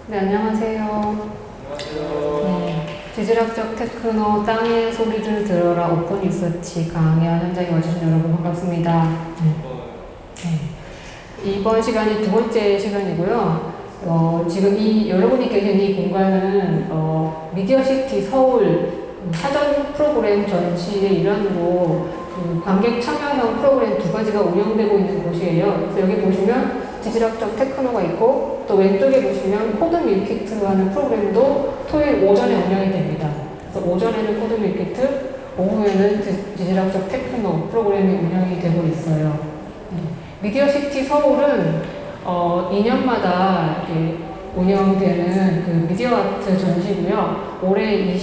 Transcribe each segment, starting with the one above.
네, 안녕하세요. 네, 지질학적 테크노 땅의 소리를 들어라 오픈 리서치 강연 현장에 와주신 여러분 반갑습니다. 이번 시간이 두 번째 시간이고요. 지금 여러분이 계신 이 공간은 미디어시티 서울 사전 프로그램 전시의 일환으로 관객 참여형 프로그램 두 가지가 운영되고 있는 곳이에요. 그래서 여기 보시면 지질학적 테크노가 있고 또 왼쪽에 보시면 코드 밀키트라는 프로그램도 토요일 오전에 운영이 됩니다. 그래서 오전에는 코드 밀키트, 오후에는 지질학적 테크노 프로그램이 운영이 되고 있어요. 미디어시티 서울은 2년마다 운영되는 그 미디어 아트 전시고요. 올해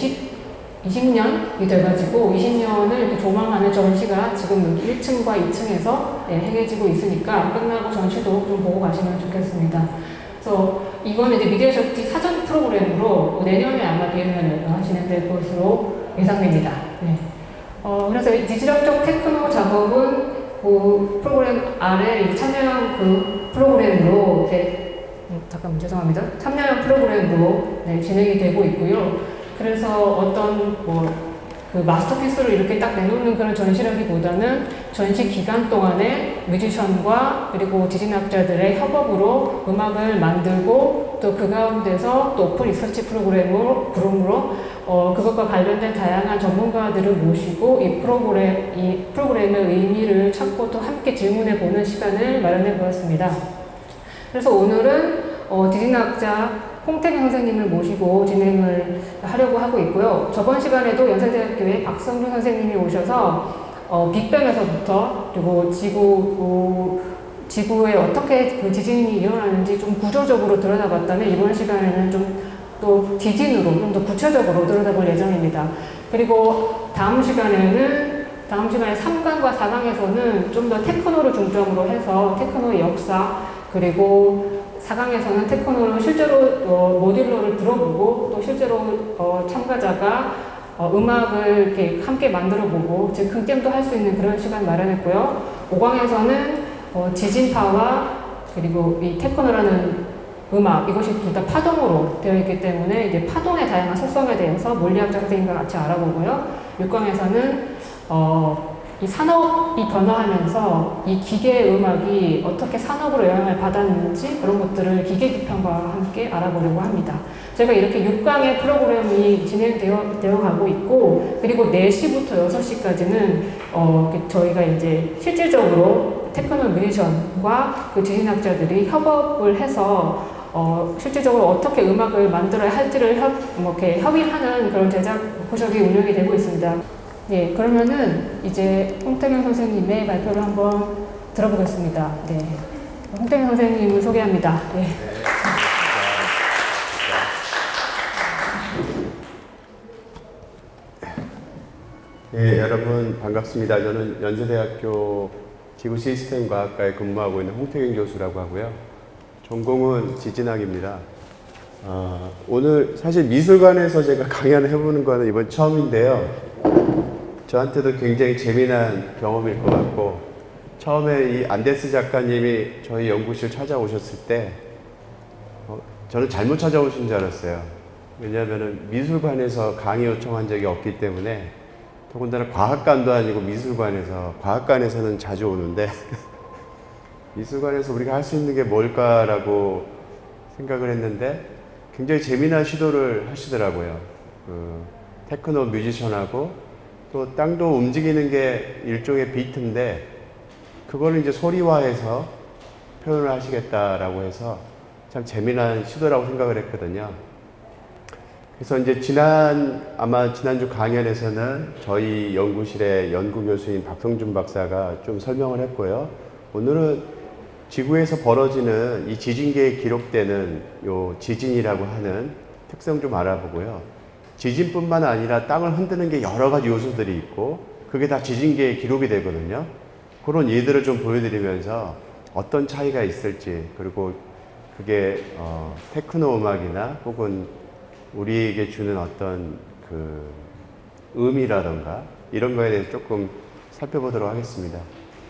20년이 돼가지고 20년을 이렇게 조망하는 전시가 지금 1층과 2층에서 행해지고 있으니까 끝나고 전시도 좀 보고 가시면 좋겠습니다. 그래서 이거는 이제 미디어시티 사전 프로그램으로 내년에 아마 비행을 진행될 것으로 예상됩니다. 네. 그래서 디지털적 테크노 작업은 그 프로그램 아래 참여형 그 프로그램으로 잠깐만 죄송합니다. 참여형 프로그램으로 진행이 되고 있고요. 그래서 어떤 그 마스터피스를 이렇게 딱 내놓는 그런 전시라기보다는 전시 기간 동안에 뮤지션과 그리고 지진학자들의 협업으로 음악을 만들고 또 그 가운데서 또 오픈 리서치 프로그램으로 그것과 관련된 다양한 전문가들을 모시고 이 프로그램의 의미를 찾고 또 함께 질문해 보는 시간을 마련해 보았습니다. 그래서 오늘은 지진학자 홍태경 선생님을 모시고 진행을 하려고 하고 있고요. 저번 시간에도 연세대학교의 박성준 선생님이 오셔서 빅뱅에서부터 그리고 지구에 어떻게 그 지진이 일어나는지 좀 구조적으로 들여다봤다면 이번 시간에는 좀 또 지진으로 좀 더 구체적으로 들여다볼 예정입니다. 그리고 다음 시간에 3강과 4강에서는 좀 더 테크노를 중점으로 해서 테크노의 역사 그리고 4강에서는 테크노를 실제로 모듈러를 들어보고 또 실제로 참가자가 음악을 이렇게 함께 만들어보고 즉 극잼도 할 수 있는 그런 시간 마련했고요. 5강에서는 지진파와 그리고 이 테크노라는 음악 이것이 둘 다 파동으로 되어 있기 때문에 이제 파동의 다양한 속성에 대해서 물리학자 선생님과 같이 알아보고요. 6강에서는 이 산업이 변화하면서 이 기계 음악이 어떻게 산업으로 영향을 받았는지 그런 것들을 기계 비평과 함께 알아보려고 합니다. 제가 이렇게 6강의 프로그램이 진행되어 가고 있고 그리고 4시부터 6시까지는 저희가 이제 실질적으로 테크노 뮤지션과 그 지진학자들이 협업을 해서 실질적으로 어떻게 음악을 만들어야 할지를 이렇게 협의하는 그런 제작 구석이 운영이 되고 있습니다. 네, 그러면은 이제 홍태경 선생님의 발표를 한번 들어보겠습니다. 네, 홍태경 선생님을 소개합니다. 네. 네, 여러분 반갑습니다. 저는 연세대학교 지구시스템과학과에 근무하고 있는 홍태경 교수라고 하고요. 전공은 지진학입니다. 오늘 사실 미술관에서 제가 강연을 해보는 거는 이번 처음인데요. 저한테도 굉장히 재미난 경험일 것 같고 처음에 이 안데스 작가님이 저희 연구실 찾아오셨을 때 저는 잘못 찾아오신 줄 알았어요. 왜냐하면 미술관에서 강의 요청한 적이 없기 때문에 더군다나 과학관도 아니고 과학관에서는 자주 오는데 미술관에서 우리가 할 수 있는 게 뭘까라고 생각을 했는데 굉장히 재미난 시도를 하시더라고요. 테크노 뮤지션하고 또 땅도 움직이는 게 일종의 비트인데 그거를 이제 소리화해서 표현을 하시겠다라고 해서 참 재미난 시도라고 생각을 했거든요. 그래서 이제 지난주 강연에서는 저희 연구실의 연구교수인 박성준 박사가 좀 설명을 했고요. 오늘은 지구에서 벌어지는 이 지진계에 기록되는 요 지진이라고 하는 특성 좀 알아보고요. 지진뿐만 아니라 땅을 흔드는 게 여러 가지 요소들이 있고 그게 다 지진계에 기록이 되거든요. 그런 예들을 좀 보여드리면서 어떤 차이가 있을지 그리고 그게 테크노 음악이나 혹은 우리에게 주는 어떤 그 의미라던가 이런 거에 대해서 조금 살펴보도록 하겠습니다.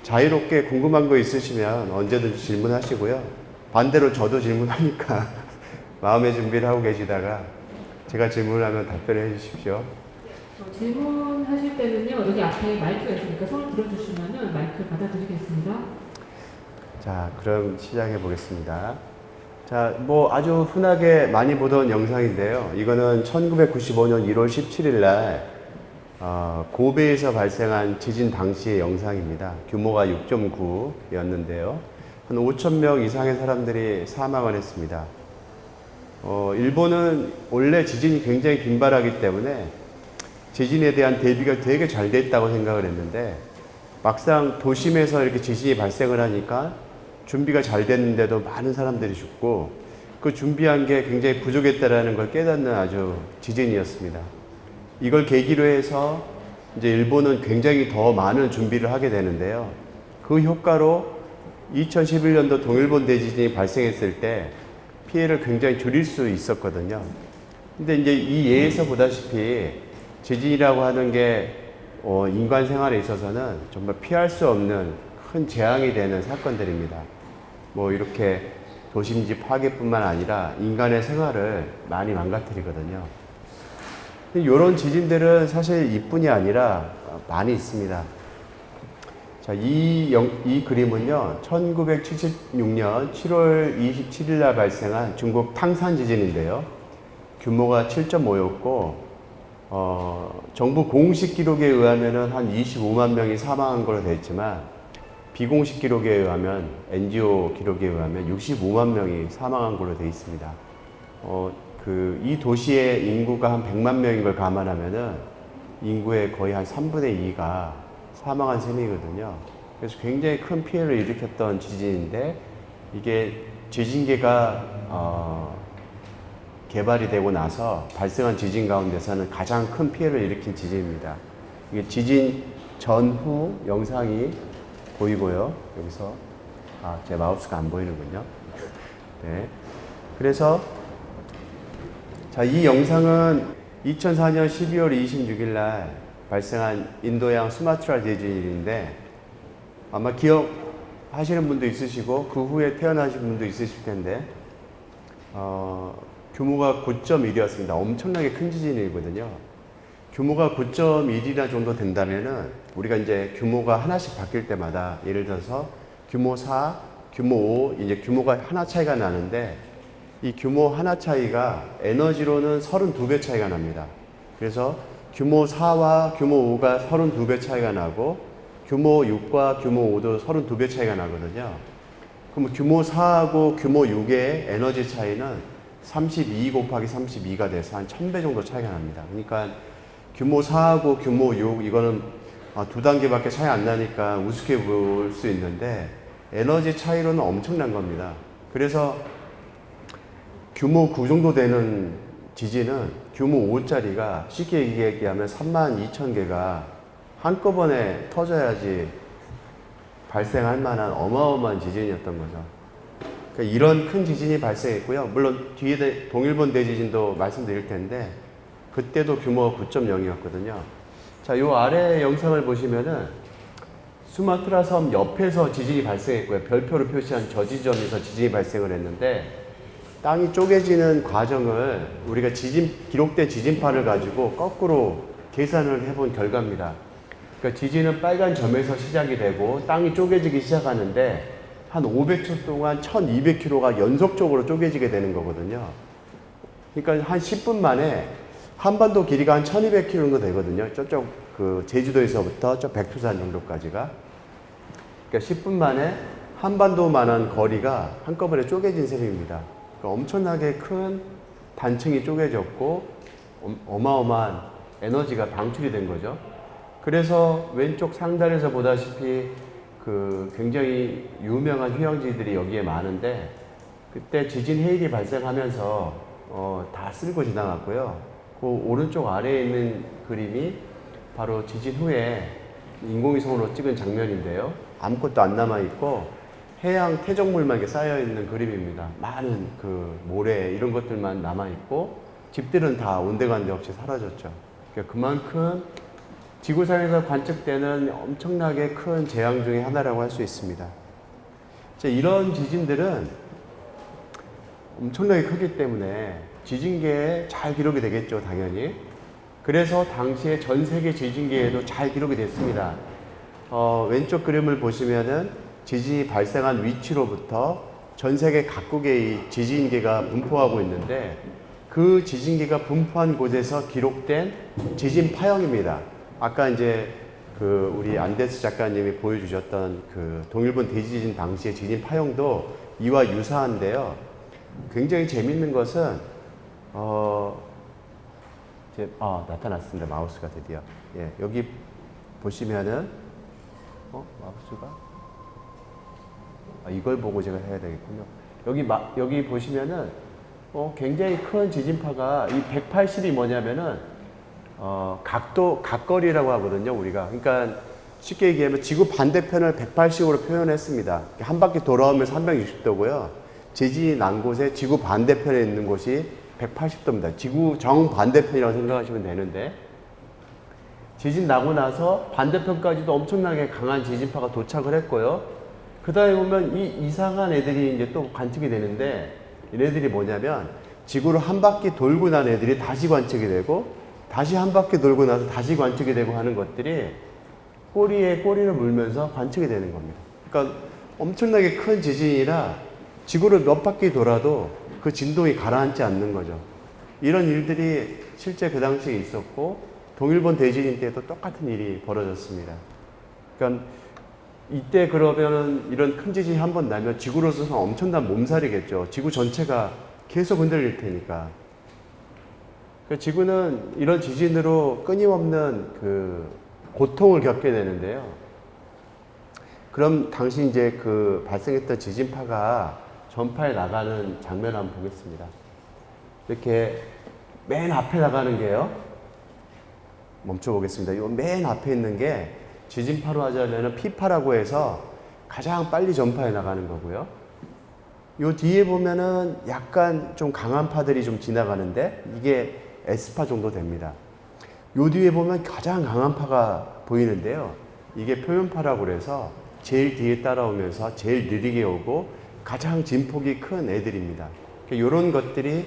자유롭게 궁금한 거 있으시면 언제든지 질문하시고요. 반대로 저도 질문하니까 마음의 준비를 하고 계시다가 제가 질문을 하면 답변을 해주십시오. 질문하실 때는요, 여기 앞에 마이크가 있으니까 손을 들어주시면은 마이크 받아드리겠습니다. 자, 그럼 시작해 보겠습니다. 자, 뭐 아주 흔하게 많이 보던 영상인데요. 이거는 1995년 1월 17일 날 고베에서 발생한 지진 당시의 영상입니다. 규모가 6.9였는데요. 한 5천 명 이상의 사람들이 사망을 했습니다. 일본은 원래 지진이 굉장히 빈발하기 때문에 지진에 대한 대비가 되게 잘 됐다고 생각을 했는데 막상 도심에서 이렇게 지진이 발생을 하니까 준비가 잘 됐는데도 많은 사람들이 죽고 그 준비한 게 굉장히 부족했다라는 걸 깨닫는 아주 지진이었습니다. 이걸 계기로 해서 이제 일본은 굉장히 더 많은 준비를 하게 되는데요. 그 효과로 2011년도 동일본 대지진이 발생했을 때 피해를 굉장히 줄일 수 있었거든요. 근데 이제 이 예에서 보다시피 지진이라고 하는 게 인간 생활에 있어서는 정말 피할 수 없는 큰 재앙이 되는 사건들입니다. 뭐 이렇게 도심지 파괴뿐만 아니라 인간의 생활을 많이 망가뜨리거든요. 이런 지진들은 사실 이뿐이 아니라 많이 있습니다. 자, 이 그림은요, 1976년 7월 27일 날 발생한 중국 탕산 지진인데요. 규모가 7.5였고, 정부 공식 기록에 의하면은 한 25만 명이 사망한 걸로 되어 있지만, 비공식 기록에 의하면, NGO 기록에 의하면 65만 명이 사망한 걸로 되어 있습니다. 이 도시의 인구가 한 100만 명인 걸 감안하면은 인구의 거의 한 3분의 2가 사망한 셈이거든요. 그래서 굉장히 큰 피해를 일으켰던 지진인데 이게 지진계가 개발이 되고 나서 발생한 지진 가운데서는 가장 큰 피해를 일으킨 지진입니다. 이게 지진 전후 영상이 보이고요. 여기서 제 마우스가 안 보이는군요. 네. 그래서 자, 이 영상은 2004년 12월 26일 날 발생한 인도양 수마트라 지진인데 아마 기억하시는 분도 있으시고 그 후에 태어나신 분도 있으실 텐데 규모가 9.1이었습니다. 엄청나게 큰 지진이거든요. 규모가 9.1이나 정도 된다면은 우리가 이제 규모가 하나씩 바뀔 때마다 예를 들어서 규모 4, 규모 5 이제 규모가 하나 차이가 나는데 이 규모 하나 차이가 에너지로는 32배 차이가 납니다. 그래서 규모 4와 규모 5가 32배 차이가 나고 규모 6과 규모 5도 32배 차이가 나거든요. 그럼 규모 4하고 규모 6의 에너지 차이는 32 곱하기 32가 돼서 한 1000배 정도 차이가 납니다. 그러니까 규모 4하고 규모 6 이거는 두 단계밖에 차이 안 나니까 우습게 볼 수 있는데 에너지 차이로는 엄청난 겁니다. 그래서 규모 9 정도 되는 지진은 규모 5짜리가 쉽게 얘기하면 32,000개가 한꺼번에 터져야지 발생할 만한 어마어마한 지진이었던 거죠. 그러니까 이런 큰 지진이 발생했고요. 물론 뒤에 동일본 대지진도 말씀드릴 텐데 그때도 규모가 9.0이었거든요. 자, 요 아래 영상을 보시면은 수마트라 섬 옆에서 지진이 발생했고요. 별표로 표시한 저 지점에서 지진이 발생을 했는데 땅이 쪼개지는 과정을 우리가 기록된 지진판을 가지고 거꾸로 계산을 해본 결과입니다. 그러니까 지진은 빨간 점에서 시작이 되고 땅이 쪼개지기 시작하는데 한 500초 동안 1200km가 연속적으로 쪼개지게 되는 거거든요. 그러니까 한 10분 만에 한반도 길이가 한 1200km 정도 되거든요. 저쪽 제주도에서부터 저 백두산 정도까지가. 그러니까 10분 만에 한반도만한 거리가 한꺼번에 쪼개진 셈입니다. 그러니까 엄청나게 큰 단층이 쪼개졌고 어마어마한 에너지가 방출이 된 거죠. 그래서 왼쪽 상단에서 보다시피 굉장히 유명한 휴양지들이 여기에 많은데 그때 지진 해일이 발생하면서 다 쓸고 지나갔고요. 그 오른쪽 아래에 있는 그림이 바로 지진 후에 인공위성으로 찍은 장면인데요. 아무것도 안 남아있고 해양 퇴적물만 이렇게 쌓여있는 그림입니다. 많은 모래 이런 것들만 남아있고 집들은 다 온데간데 없이 사라졌죠. 그러니까 그만큼 지구상에서 관측되는 엄청나게 큰 재앙 중에 하나라고 할 수 있습니다. 이런 지진들은 엄청나게 크기 때문에 지진계에 잘 기록이 되겠죠, 당연히. 그래서 당시에 전 세계 지진계에도 잘 기록이 됐습니다. 왼쪽 그림을 보시면은 지진이 발생한 위치로부터 전 세계 각국의 이 지진계가 분포하고 있는데 그 지진계가 분포한 곳에서 기록된 지진 파형입니다. 아까 이제 그 우리 안데스 작가님이 보여주셨던 그 동일본 대지진 당시의 지진 파형도 이와 유사한데요. 굉장히 재밌는 것은 이제 나타났습니다. 마우스가 드디어. 예, 여기 보시면은 마우스가 이걸 보고 제가 해야 되겠군요. 여기 보시면은 굉장히 큰 지진파가 이 180이 뭐냐면은 각거리라고 하거든요, 우리가. 그러니까 쉽게 얘기하면 지구 반대편을 180으로 표현했습니다. 한 바퀴 돌아오면서 360도고요. 지진이 난 곳에 지구 반대편에 있는 곳이 180도입니다. 지구 정반대편이라고 생각하시면 되는데, 지진 나고 나서 반대편까지도 엄청나게 강한 지진파가 도착을 했고요. 그 다음에 보면 이 이상한 애들이 이제 또 관측이 되는데, 얘네들이 뭐냐면 지구를 한 바퀴 돌고 난 애들이 다시 관측이 되고, 다시 한 바퀴 돌고 나서 다시 관측이 되고 하는 것들이 꼬리에 꼬리를 물면서 관측이 되는 겁니다. 그러니까 엄청나게 큰 지진이라 지구를 몇 바퀴 돌아도 그 진동이 가라앉지 않는 거죠. 이런 일들이 실제 그 당시에 있었고, 동일본 대지진 때도 똑같은 일이 벌어졌습니다. 그러니까 이때 그러면은 이런 큰 지진이 한 번 나면 지구로서는 엄청난 몸살이겠죠. 지구 전체가 계속 흔들릴 테니까. 지구는 이런 지진으로 끊임없는 그 고통을 겪게 되는데요. 그럼 당시 이제 그 발생했던 지진파가 전파해 나가는 장면을 한번 보겠습니다. 이렇게 맨 앞에 나가는 게요. 멈춰보겠습니다. 이 맨 앞에 있는 게 지진파로 하자면 P파라고 해서 가장 빨리 전파해 나가는 거고요. 요 뒤에 보면은 약간 좀 강한 파들이 좀 지나가는데 이게 S파 정도 됩니다. 요 뒤에 보면 가장 강한 파가 보이는데요. 이게 표면파라고 그래서 제일 뒤에 따라오면서 제일 느리게 오고 가장 진폭이 큰 애들입니다. 이런 것들이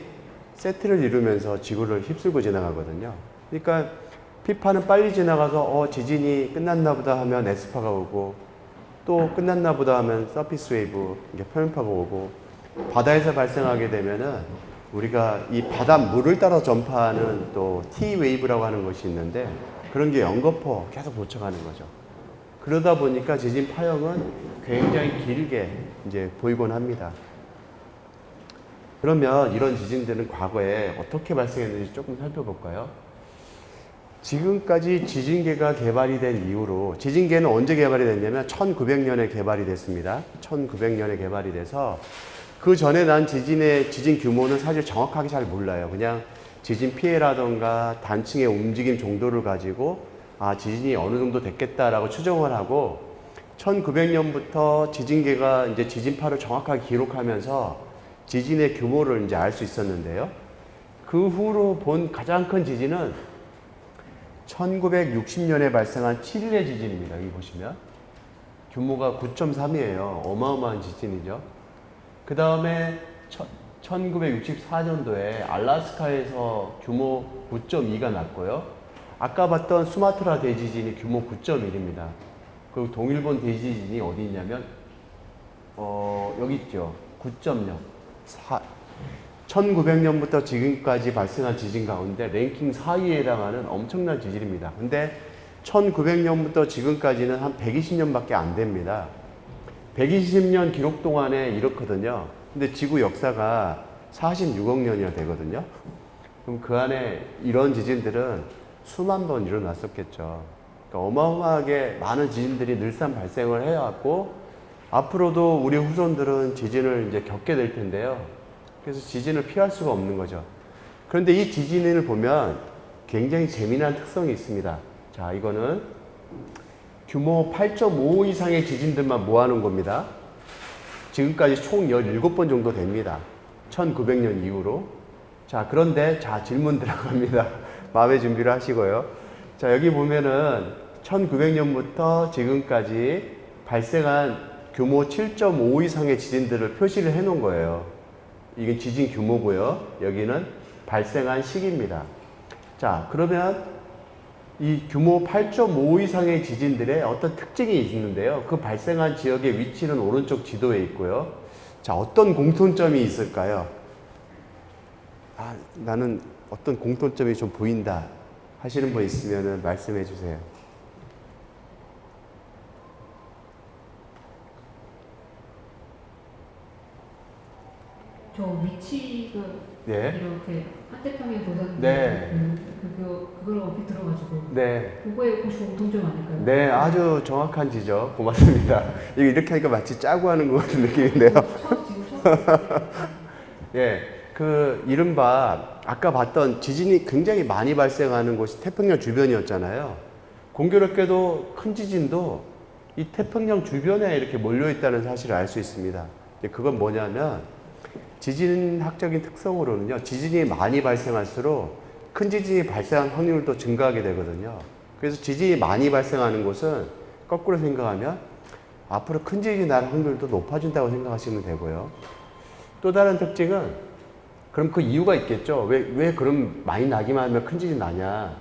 세트를 이루면서 지구를 휩쓸고 지나가거든요. 그러니까 P파는 빨리 지나가서 지진이 끝났나 보다 하면 S파가 오고, 또 끝났나 보다 하면 서피스 웨이브, 이게 표면파가 오고, 바다에서 발생하게 되면은 우리가 이 바닷물을 따라 전파하는 또 T 웨이브라고 하는 것이 있는데, 그런 게 연거푸 계속 도착하는 거죠. 그러다 보니까 지진 파형은 굉장히 길게 이제 보이곤 합니다. 그러면 이런 지진들은 과거에 어떻게 발생했는지 조금 살펴볼까요? 지금까지 지진계가 개발이 된 이후로, 지진계는 언제 개발이 됐냐면 1900년에 개발이 됐습니다. 1900년에 개발이 돼서 그 전에 난 지진의 지진 규모는 사실 정확하게 잘 몰라요. 그냥 지진 피해라던가 단층의 움직임 정도를 가지고 지진이 어느 정도 됐겠다라고 추정을 하고, 1900년부터 지진계가 이제 지진파를 정확하게 기록하면서 지진의 규모를 이제 알 수 있었는데요. 그 후로 본 가장 큰 지진은 1960년에 발생한 7일의 지진입니다. 여기 보시면 규모가 9.3이에요. 어마어마한 지진이죠. 그 다음에 1964년도에 알래스카에서 규모 9.2가 났고요. 아까 봤던 수마트라 대지진이 규모 9.1입니다. 그리고 동일본 대지진이 어디 있냐면 여기 있죠. 9.0. 1900년부터 지금까지 발생한 지진 가운데 랭킹 4위에 해당하는 엄청난 지진입니다. 근데 1900년부터 지금까지는 한 120년밖에 안 됩니다. 120년 기록 동안에 이렇거든요. 근데 지구 역사가 46억 년이나 되거든요. 그럼 그 안에 이런 지진들은 수만 번 일어났었겠죠. 그러니까 어마어마하게 많은 지진들이 늘상 발생을 해왔고, 앞으로도 우리 후손들은 지진을 이제 겪게 될 텐데요. 그래서 지진을 피할 수가 없는 거죠. 그런데 이 지진을 보면 굉장히 재미난 특성이 있습니다. 자, 이거는 규모 8.5 이상의 지진들만 모아놓은 겁니다. 지금까지 총 17번 정도 됩니다. 1900년 이후로. 자, 그런데 질문 들어갑니다. 마음의 준비를 하시고요. 자, 여기 보면은 1900년부터 지금까지 발생한 규모 7.5 이상의 지진들을 표시를 해 놓은 거예요. 이게 지진 규모고요. 여기는 발생한 시기입니다. 자, 그러면 이 규모 8.5 이상의 지진들의 어떤 특징이 있는데요. 그 발생한 지역의 위치는 오른쪽 지도에 있고요. 자, 어떤 공통점이 있을까요? 아, 나는 어떤 공통점이 좀 보인다 하시는 분 있으면 말씀해 주세요. 저 위치가 네. 이렇게 한태평양 도산 네. 그걸 얼핏 들어가지고 네. 그거에 혹시 공통점 아닐까요? 네, 아주 정확한 지적. 고맙습니다. 이렇게 하니까 마치 짜고 하는 것 같은 느낌인데요. 처음 예, 그 이른바 아까 봤던 지진이 굉장히 많이 발생하는 곳이 태평양 주변이었잖아요. 공교롭게도 큰 지진도 이 태평양 주변에 이렇게 몰려 있다는 사실을 알 수 있습니다. 그건 뭐냐면 지진학적인 특성으로는요, 지진이 많이 발생할수록 큰 지진이 발생할 확률도 증가하게 되거든요. 그래서 지진이 많이 발생하는 곳은 거꾸로 생각하면 앞으로 큰 지진이 날 확률도 높아진다고 생각하시면 되고요. 또 다른 특징은 그럼 그 이유가 있겠죠. 왜 그럼 많이 나기만 하면 큰 지진 나냐.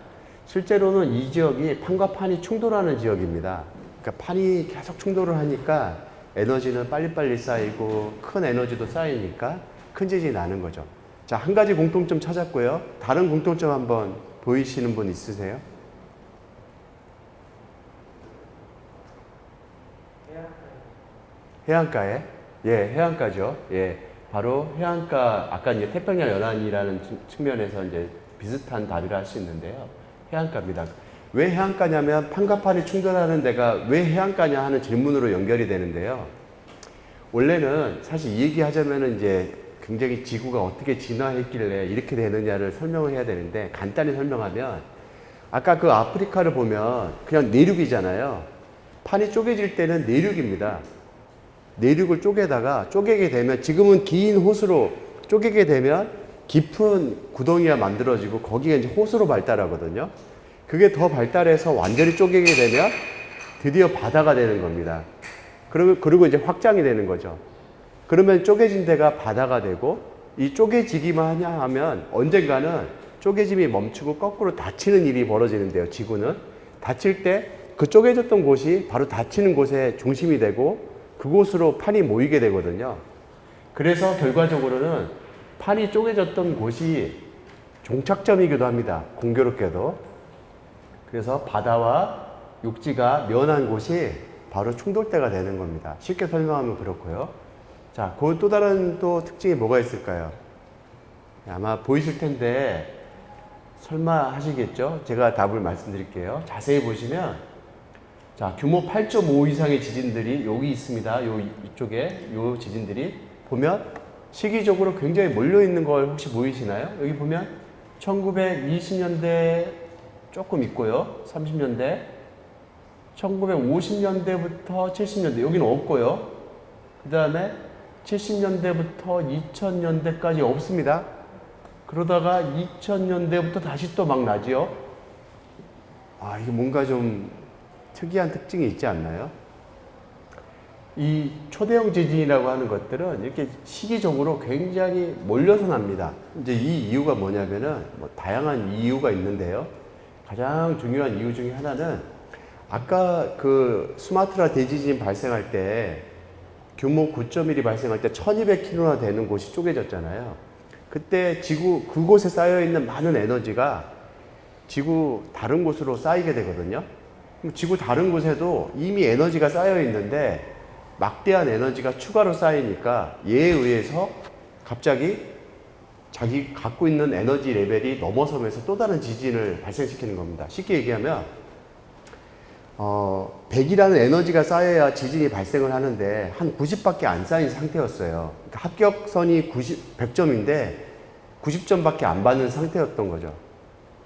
실제로는 이 지역이 판과 판이 충돌하는 지역입니다. 그러니까 판이 계속 충돌을 하니까 에너지는 빨리빨리 쌓이고 큰 에너지도 쌓이니까 큰 지진이 나는 거죠. 자, 한 가지 공통점 찾았고요. 다른 공통점 한번 보이시는 분 있으세요? 해안가에? 예, 해안가죠. 예, 바로 해안가, 아까 이제 태평양 연안이라는 측면에서 이제 비슷한 답이라 할 수 있는데요. 해안가입니다. 왜 해안가냐면 판과 판이 충돌하는 데가 왜 해안가냐 하는 질문으로 연결이 되는데요. 원래는 사실 이 얘기 하자면은 이제 굉장히 지구가 어떻게 진화했길래 이렇게 되느냐를 설명을 해야 되는데 간단히 설명하면 아까 그 아프리카를 보면 그냥 내륙이잖아요. 판이 쪼개질 때는 내륙입니다. 내륙을 쪼개게 되면 지금은 긴 호수로 쪼개게 되면 깊은 구덩이가 만들어지고 거기가 이제 호수로 발달하거든요. 그게 더 발달해서 완전히 쪼개게 되면 드디어 바다가 되는 겁니다. 그리고 이제 확장이 되는 거죠. 그러면 쪼개진 데가 바다가 되고 이 쪼개지기만 하냐 하면 언젠가는 쪼개짐이 멈추고 거꾸로 닫히는 일이 벌어지는데요. 지구는 닫힐 때 그 쪼개졌던 곳이 바로 닫히는 곳의 중심이 되고 그곳으로 판이 모이게 되거든요. 그래서 결과적으로는 판이 쪼개졌던 곳이 종착점이기도 합니다. 공교롭게도. 그래서 바다와 육지가 면한 곳이 바로 충돌대가 되는 겁니다. 쉽게 설명하면 그렇고요. 자, 그 또 다른 또 특징이 뭐가 있을까요? 아마 보이실 텐데 설마 하시겠죠? 제가 답을 말씀드릴게요. 자세히 보시면 자, 규모 8.5 이상의 지진들이 여기 있습니다. 이쪽에 요 지진들이 보면 시기적으로 굉장히 몰려 있는 걸 혹시 보이시나요? 여기 보면 1920년대 조금 있고요. 30년대 1950년대부터 70년대 여기는 없고요. 그 다음에 70년대부터 2000년대까지 없습니다. 그러다가 2000년대부터 다시 또 막 나지요. 아, 이게 뭔가 좀 특이한 특징이 있지 않나요? 이 초대형 지진이라고 하는 것들은 이렇게 시기적으로 굉장히 몰려서 납니다. 이제 이 이유가 뭐냐면은 뭐 다양한 이유가 있는데요. 가장 중요한 이유 중에 하나는 아까 그 수마트라 대지진 발생할 때 규모 9.1이 발생할 때 1200km나 되는 곳이 쪼개졌잖아요. 그때 지구 그곳에 쌓여 있는 많은 에너지가 지구 다른 곳으로 쌓이게 되거든요. 지구 다른 곳에도 이미 에너지가 쌓여 있는데 막대한 에너지가 추가로 쌓이니까 얘에 의해서 갑자기 자기 갖고 있는 에너지 레벨이 넘어서면서 또 다른 지진을 발생시키는 겁니다. 쉽게 얘기하면 100이라는 에너지가 쌓여야 지진이 발생을 하는데 한 90밖에 안 쌓인 상태였어요. 그러니까 합격선이 100점인데 90점밖에 안 받는 상태였던 거죠.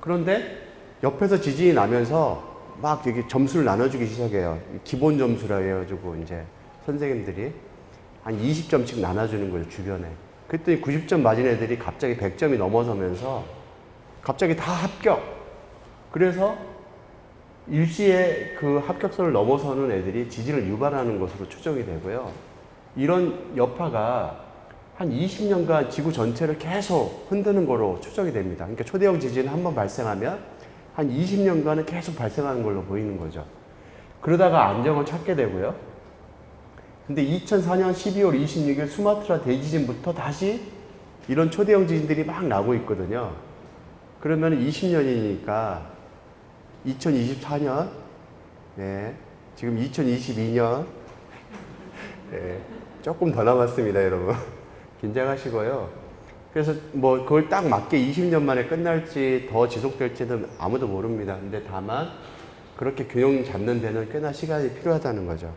그런데 옆에서 지진이 나면서 막 여기 점수를 나눠주기 시작해요. 기본 점수라 해가지고 이제 선생님들이 한 20점씩 나눠주는 거예요, 주변에. 그랬더니 90점 맞은 애들이 갑자기 100점이 넘어서면서 갑자기 다 합격. 그래서 일시에 그 합격선을 넘어서는 애들이 지진을 유발하는 것으로 추정이 되고요. 이런 여파가 한 20년간 지구 전체를 계속 흔드는 거로 추정이 됩니다. 그러니까 초대형 지진이 한번 발생하면 한 20년간은 계속 발생하는 걸로 보이는 거죠. 그러다가 안정을 찾게 되고요. 근데 2004년 12월 26일 수마트라 대지진부터 다시 이런 초대형 지진들이 막 나고 있거든요. 그러면 20년이니까 2024년, 네, 지금 2022년, 네, 조금 더 남았습니다, 여러분. 긴장하시고요. 그래서 뭐 그걸 딱 맞게 20년 만에 끝날지 더 지속될지는 아무도 모릅니다. 근데 다만 그렇게 균형 잡는 데는 꽤나 시간이 필요하다는 거죠.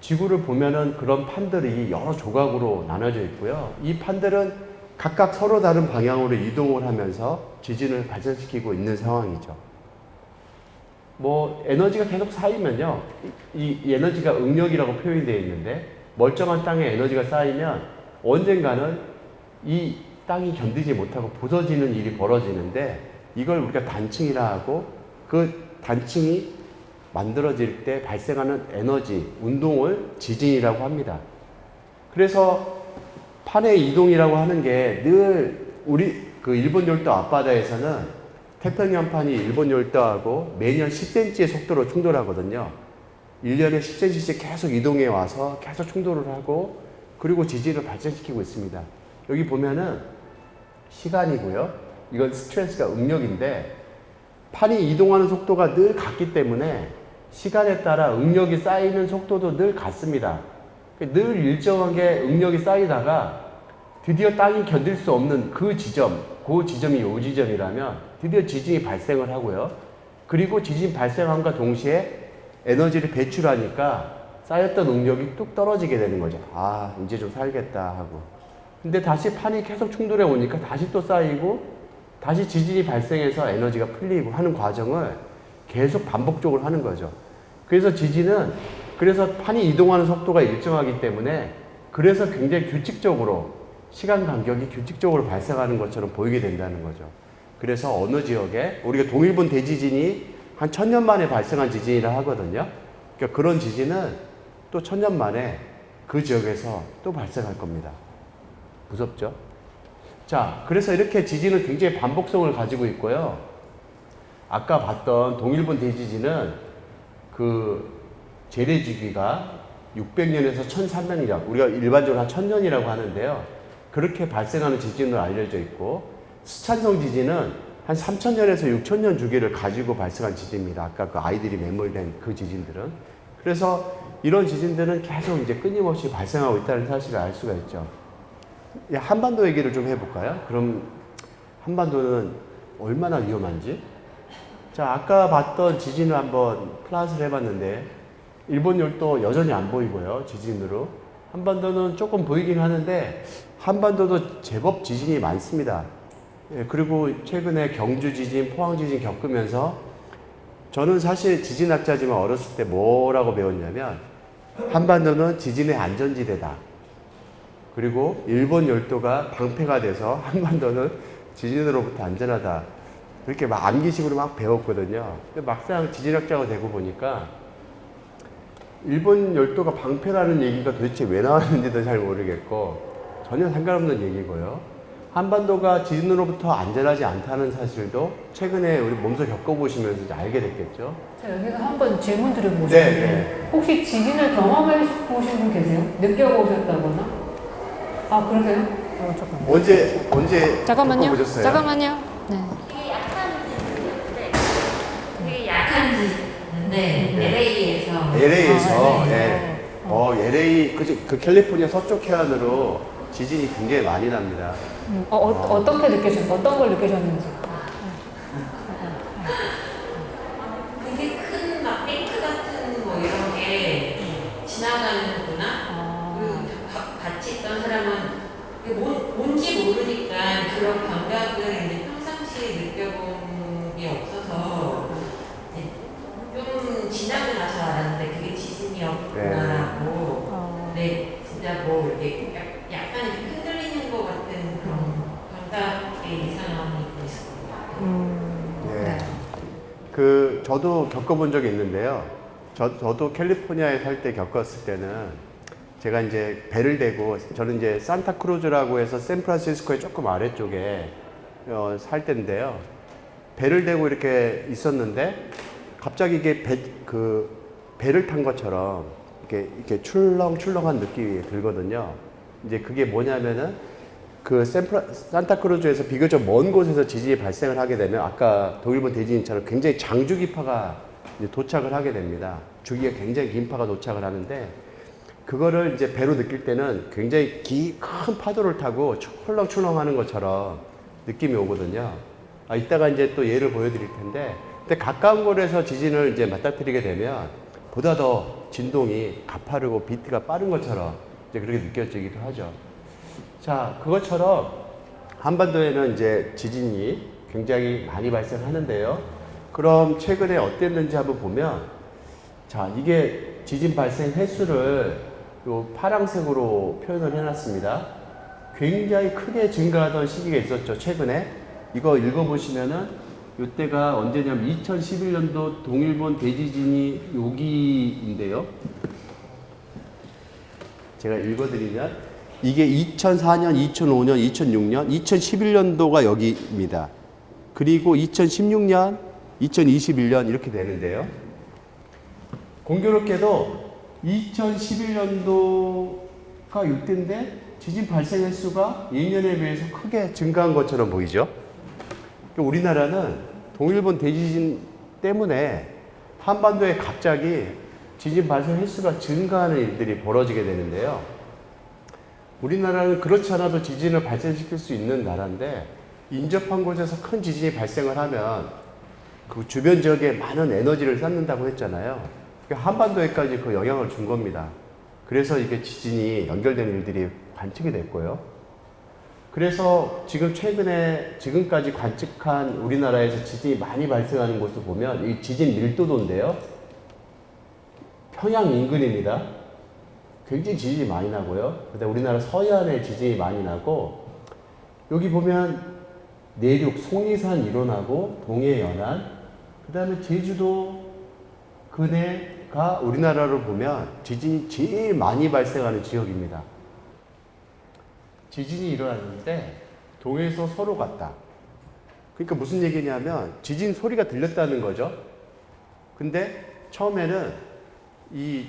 지구를 보면은 그런 판들이 여러 조각으로 나눠져 있고요. 이 판들은 각각 서로 다른 방향으로 이동을 하면서 지진을 발생시키고 있는 상황이죠. 뭐 에너지가 계속 쌓이면요, 이 에너지가 응력이라고 표현이 되어 있는데 멀쩡한 땅에 에너지가 쌓이면 언젠가는 이 땅이 견디지 못하고 부서지는 일이 벌어지는데 이걸 우리가 단층이라 하고 그 단층이 만들어질 때 발생하는 에너지, 운동을 지진이라고 합니다. 그래서 판의 이동이라고 하는 게 늘 우리 그 일본 열도 앞바다에서는 태평양판이 일본 열도하고 매년 10cm의 속도로 충돌하거든요. 1년에 10cm씩 계속 이동해 와서 계속 충돌을 하고 그리고 지진을 발생시키고 있습니다. 여기 보면은 시간이고요. 이건 스트레스가 응력인데 판이 이동하는 속도가 늘 같기 때문에 시간에 따라 응력이 쌓이는 속도도 늘 같습니다. 늘 일정하게 응력이 쌓이다가 드디어 땅이 견딜 수 없는 그 지점이 요 지점이라면 드디어 지진이 발생을 하고요. 그리고 지진 발생함과 동시에 에너지를 배출하니까 쌓였던 응력이 뚝 떨어지게 되는 거죠. 아, 이제 좀 살겠다 하고. 근데 다시 판이 계속 충돌해 오니까 다시 또 쌓이고 다시 지진이 발생해서 에너지가 풀리고 하는 과정을 계속 반복적으로 하는 거죠. 그래서 지진은 그래서 판이 이동하는 속도가 일정하기 때문에 그래서 굉장히 규칙적으로 시간 간격이 규칙적으로 발생하는 것처럼 보이게 된다는 거죠. 그래서 어느 지역에 우리가 동일본 대지진이 한 1000년 만에 발생한 지진이라 하거든요. 그러니까 그런 지진은 또 1000년 만에 그 지역에서 또 발생할 겁니다. 무섭죠? 자, 그래서 이렇게 지진은 굉장히 반복성을 가지고 있고요. 아까 봤던 동일본 대지진은 그 재래 주기가 600년에서 1300년, 우리가 일반적으로 한 1000년이라고 하는데요. 그렇게 발생하는 지진으로 알려져 있고 스촨성 지진은 한 3000년에서 6000년 주기를 가지고 발생한 지진입니다. 아까 그 아이들이 매몰된 그 지진들은. 그래서 이런 지진들은 계속 이제 끊임없이 발생하고 있다는 사실을 알 수가 있죠. 한반도 얘기를 좀 해볼까요? 그럼 한반도는 얼마나 위험한지? 자, 아까 봤던 지진을 한번 플랫을 해봤는데 일본 열도 여전히 안 보이고요. 지진으로. 한반도는 조금 보이긴 하는데 한반도도 제법 지진이 많습니다. 예, 그리고 최근에 경주 지진, 포항 지진 겪으면서 저는 사실 지진학자지만 어렸을 때 뭐라고 배웠냐면 한반도는 지진의 안전지대다. 그리고 일본 열도가 방패가 돼서 한반도는 지진으로부터 안전하다. 이렇게 막 암기식으로 막 배웠거든요. 근데 막상 지진학자가 되고 보니까 일본 열도가 방패라는 얘기가 도대체 왜 나왔는지도 잘 모르겠고 전혀 상관없는 얘기고요. 한반도가 지진으로부터 안전하지 않다는 사실도 최근에 우리 몸소 겪어보시면서 이제 알게 됐겠죠. 자, 여기서 한번 질문 드려보고 네, 싶은데 네. 혹시 지진을 경험해 보신 분 계세요? 느껴보셨다거나? 아, 그러세요? 잠깐만. 언제 잠깐만요. 겪어보셨어요? 잠깐만요. 네. 되게 약한 지진인데 LA에서 LA에서, 네. 예. LA, 그 캘리포니아 서쪽 해안으로 지진이 굉장히 많이 납니다. 어떻게 느끼셨어요? 어떤 걸 느끼셨는지? 되게 큰 막 탱크 같은 뭐 이런 게 지나가는구나. 그리고 같이 있던 사람은 뭔지 모르니까 그런 감각을 이제 평상시에 느껴본 게 없어서 좀 지나고 나서 알았는데 그게 지진이었구나라고. 네, 진짜 뭐 이렇게 약간 이렇게 흔들리는 것 같은 그런 감각의 이상함이 있습니다. 네. 저도 겪어본 적이 있는데요. 저도 캘리포니아에 살 때 겪었을 때는 제가 이제 배를 대고 저는 이제 산타크루즈라고 해서 샌프란시스코의 조금 아래쪽에 살 때인데요. 배를 대고 이렇게 있었는데 갑자기 이게 배를 탄 것처럼 이렇게 출렁출렁한 느낌이 들거든요. 이제 그게 뭐냐면은 산타크루즈에서 비교적 먼 곳에서 지진이 발생을 하게 되면 아까 동일본 대지진처럼 굉장히 장주기파가 이제 도착을 하게 됩니다. 주기가 굉장히 긴 파가 도착을 하는데 그거를 이제 배로 느낄 때는 굉장히 큰 파도를 타고 출렁출렁하는 것처럼 느낌이 오거든요. 이따가 이제 또 예를 보여드릴 텐데, 근데 가까운 곳에서 지진을 이제 맞닥뜨리게 되면 보다 더 진동이 가파르고 비트가 빠른 것처럼 이제 그렇게 느껴지기도 하죠. 자, 그것처럼 한반도에는 이제 지진이 굉장히 많이 발생하는데요. 그럼 최근에 어땠는지 한번 보면, 자, 이게 지진 발생 횟수를 요 파란색으로 표현을 해놨습니다. 굉장히 크게 증가하던 시기가 있었죠, 최근에. 이거 읽어보시면은, 요때가 언제냐면 2011년도 동일본 대지진이 여기인데요. 제가 읽어드리면, 이게 2004년, 2005년, 2006년, 2011년도가 여기입니다. 그리고 2016년, 2021년 이렇게 되는데요. 공교롭게도 2011년도가 이때인데 지진 발생 횟수가 예년에 비해서 크게 증가한 것처럼 보이죠. 우리나라는 동일본 대지진 때문에 한반도에 갑자기 지진 발생 횟수가 증가하는 일들이 벌어지게 되는데요. 우리나라는 그렇지 않아도 지진을 발생시킬 수 있는 나라인데 인접한 곳에서 큰 지진이 발생을 하면 그 주변 지역에 많은 에너지를 쌓는다고 했잖아요. 그러니까 한반도에까지 그 영향을 준 겁니다. 그래서 이게 지진이 연결되는 일들이 관측이 됐고요. 그래서 지금까지 관측한 우리나라에서 지진이 많이 발생하는 곳을 보면 이 지진 밀도도인데요. 평양 인근입니다. 굉장히 지진이 많이 나고요. 그다음에 우리나라 서해안에 지진이 많이 나고, 여기 보면 내륙 속리산 일어나고 동해 연안, 그다음에 제주도 근해가 우리나라로 보면 지진이 제일 많이 발생하는 지역입니다. 지진이 일어났는데 동해에서 서로 갔다. 그러니까 무슨 얘기냐면 지진 소리가 들렸다는 거죠. 근데 처음에는 이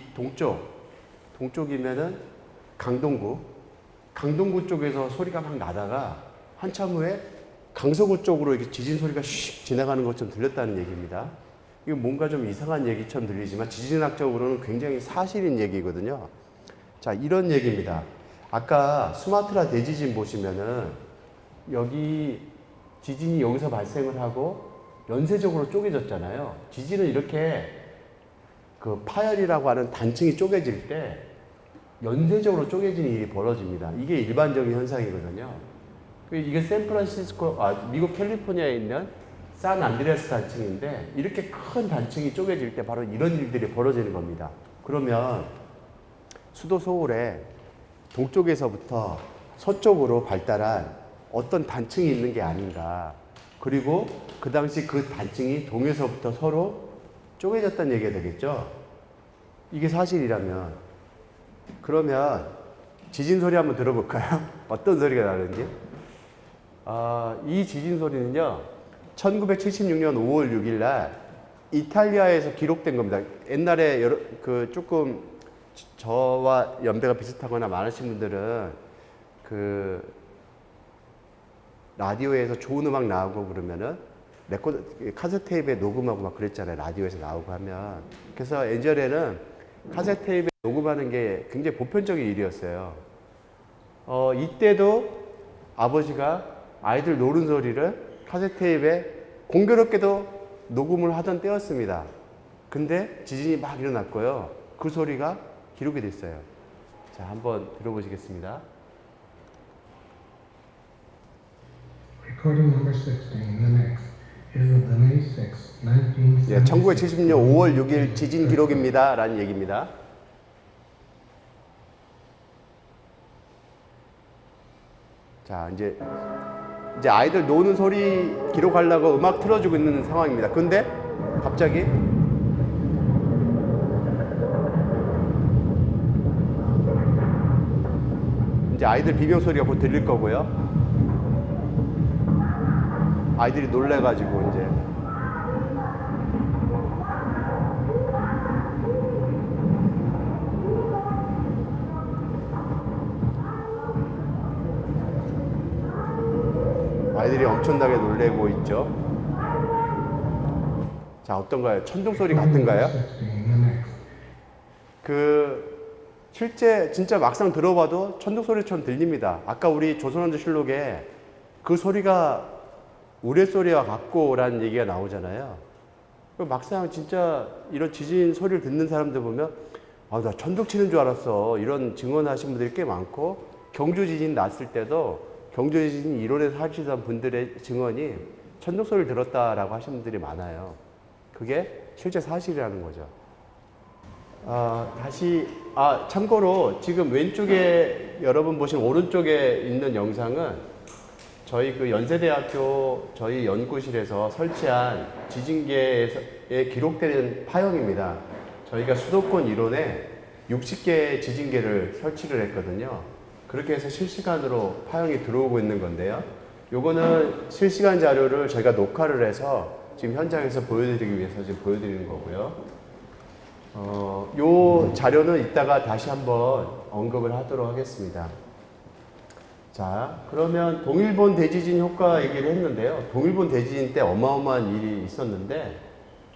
동쪽이면은 강동구 쪽에서 소리가 막 나다가 한참 후에 강서구 쪽으로 이렇게 지진 소리가 슉 지나가는 것처럼 들렸다는 얘기입니다. 이거 뭔가 좀 이상한 얘기처럼 들리지만 지진학적으로는 굉장히 사실인 얘기거든요. 자, 이런 얘기입니다. 아까 수마트라 대지진 보시면은 여기 지진이 여기서 발생을 하고 연쇄적으로 쪼개졌잖아요. 지진은 이렇게 그 파열이라고 하는 단층이 쪼개질 때 연쇄적으로 쪼개지는 일이 벌어집니다. 이게 일반적인 현상이거든요. 이게 미국 캘리포니아에 있는 산 안드레아스 단층인데 이렇게 큰 단층이 쪼개질 때 바로 이런 일들이 벌어지는 겁니다. 그러면 수도 서울에 동쪽에서부터 서쪽으로 발달한 어떤 단층이 있는 게 아닌가. 그리고 그 당시 그 단층이 동에서부터 서로 쪼개졌다는 얘기가 되겠죠. 이게 사실이라면. 그러면 지진 소리 한번 들어볼까요? 어떤 소리가 나는지. 이 지진 소리는요, 1976년 5월 6일 날 이탈리아에서 기록된 겁니다. 옛날에 조금 저와 연배가 비슷하거나 많으신 분들은 라디오에서 좋은 음악 나오고 그러면은 카세트 테이프에 녹음하고 막 그랬잖아요. 라디오에서 나오고 하면. 그래서 예전에는 카세트 테이프에 녹음하는 게 굉장히 보편적인 일이었어요. 이때도 아버지가 아이들 노는 소리를 카세트 테이프에 공교롭게도 녹음을 하던 때였습니다. 근데 지진이 막 일어났고요. 그 소리가 기록이 됐어요. 자, 한번 들어보시겠습니다. Recording number 16 in the next is of the May 6, 1976. 예, 1976년 5월 6일 지진 기록입니다. 라는 얘기입니다. 자, 이제 아이들 노는 소리 기록하려고 음악 틀어주고 있는 상황입니다. 근데 갑자기 이제 아이들 비명 소리가 곧 들릴 거고요. 아이들이 놀래가지고 이제 아이들이 엄청나게 놀래고 있죠. 자, 어떤가요? 천둥 소리 같은가요? 60 in the next. 실제 진짜 막상 들어봐도 천둥 소리처럼 들립니다. 아까 우리 조선왕조실록에 그 소리가 우레소리와 같고라는 얘기가 나오잖아요. 막상 진짜 이런 지진 소리를 듣는 사람들 보면 나 천둥 치는 줄 알았어. 이런 증언하신 분들이 꽤 많고, 경주 지진 났을 때도 경주 지진 이론에서 하시던 분들의 증언이 천둥 소리를 들었다라고 하시는 분들이 많아요. 그게 실제 사실이라는 거죠. 참고로 지금 왼쪽에 여러분 보신 오른쪽에 있는 영상은 저희 그 연세대학교 저희 연구실에서 설치한 지진계에 기록되는 파형입니다. 저희가 수도권 이론에 60개의 지진계를 설치를 했거든요. 그렇게 해서 실시간으로 파형이 들어오고 있는 건데요. 요거는 실시간 자료를 저희가 녹화를 해서 지금 현장에서 보여드리기 위해서 지금 보여드리는 거고요. 요 자료는 이따가 다시 한번 언급을 하도록 하겠습니다. 자, 그러면 동일본 대지진 효과 얘기를 했는데요. 동일본 대지진 때 어마어마한 일이 있었는데,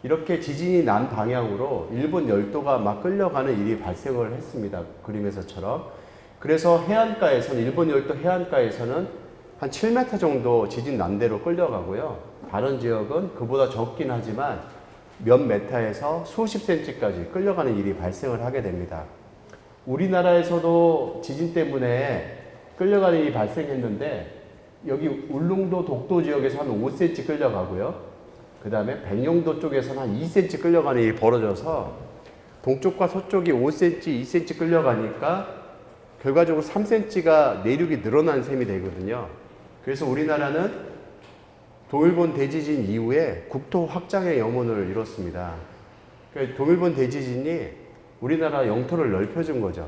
이렇게 지진이 난 방향으로 일본 열도가 막 끌려가는 일이 발생을 했습니다. 그림에서처럼. 그래서 해안가에서는, 일본 열도 해안가에서는 한 7m 정도 지진 난 대로 끌려가고요. 다른 지역은 그보다 적긴 하지만 몇 메타에서 수십 센치까지 끌려가는 일이 발생을 하게 됩니다. 우리나라에서도 지진 때문에 끌려가는 일이 발생했는데, 여기 울릉도 독도 지역에서 한 5cm 끌려가고요. 그 다음에 백령도 쪽에서는 한 2cm 끌려가는 일이 벌어져서 동쪽과 서쪽이 5cm, 2cm 끌려가니까 결과적으로 3cm가 내륙이 늘어난 셈이 되거든요. 그래서 우리나라는 동일본 대지진 이후에 국토 확장의 염원을 이뤘습니다. 그러니까 동일본 대지진이 우리나라 영토를 넓혀준 거죠.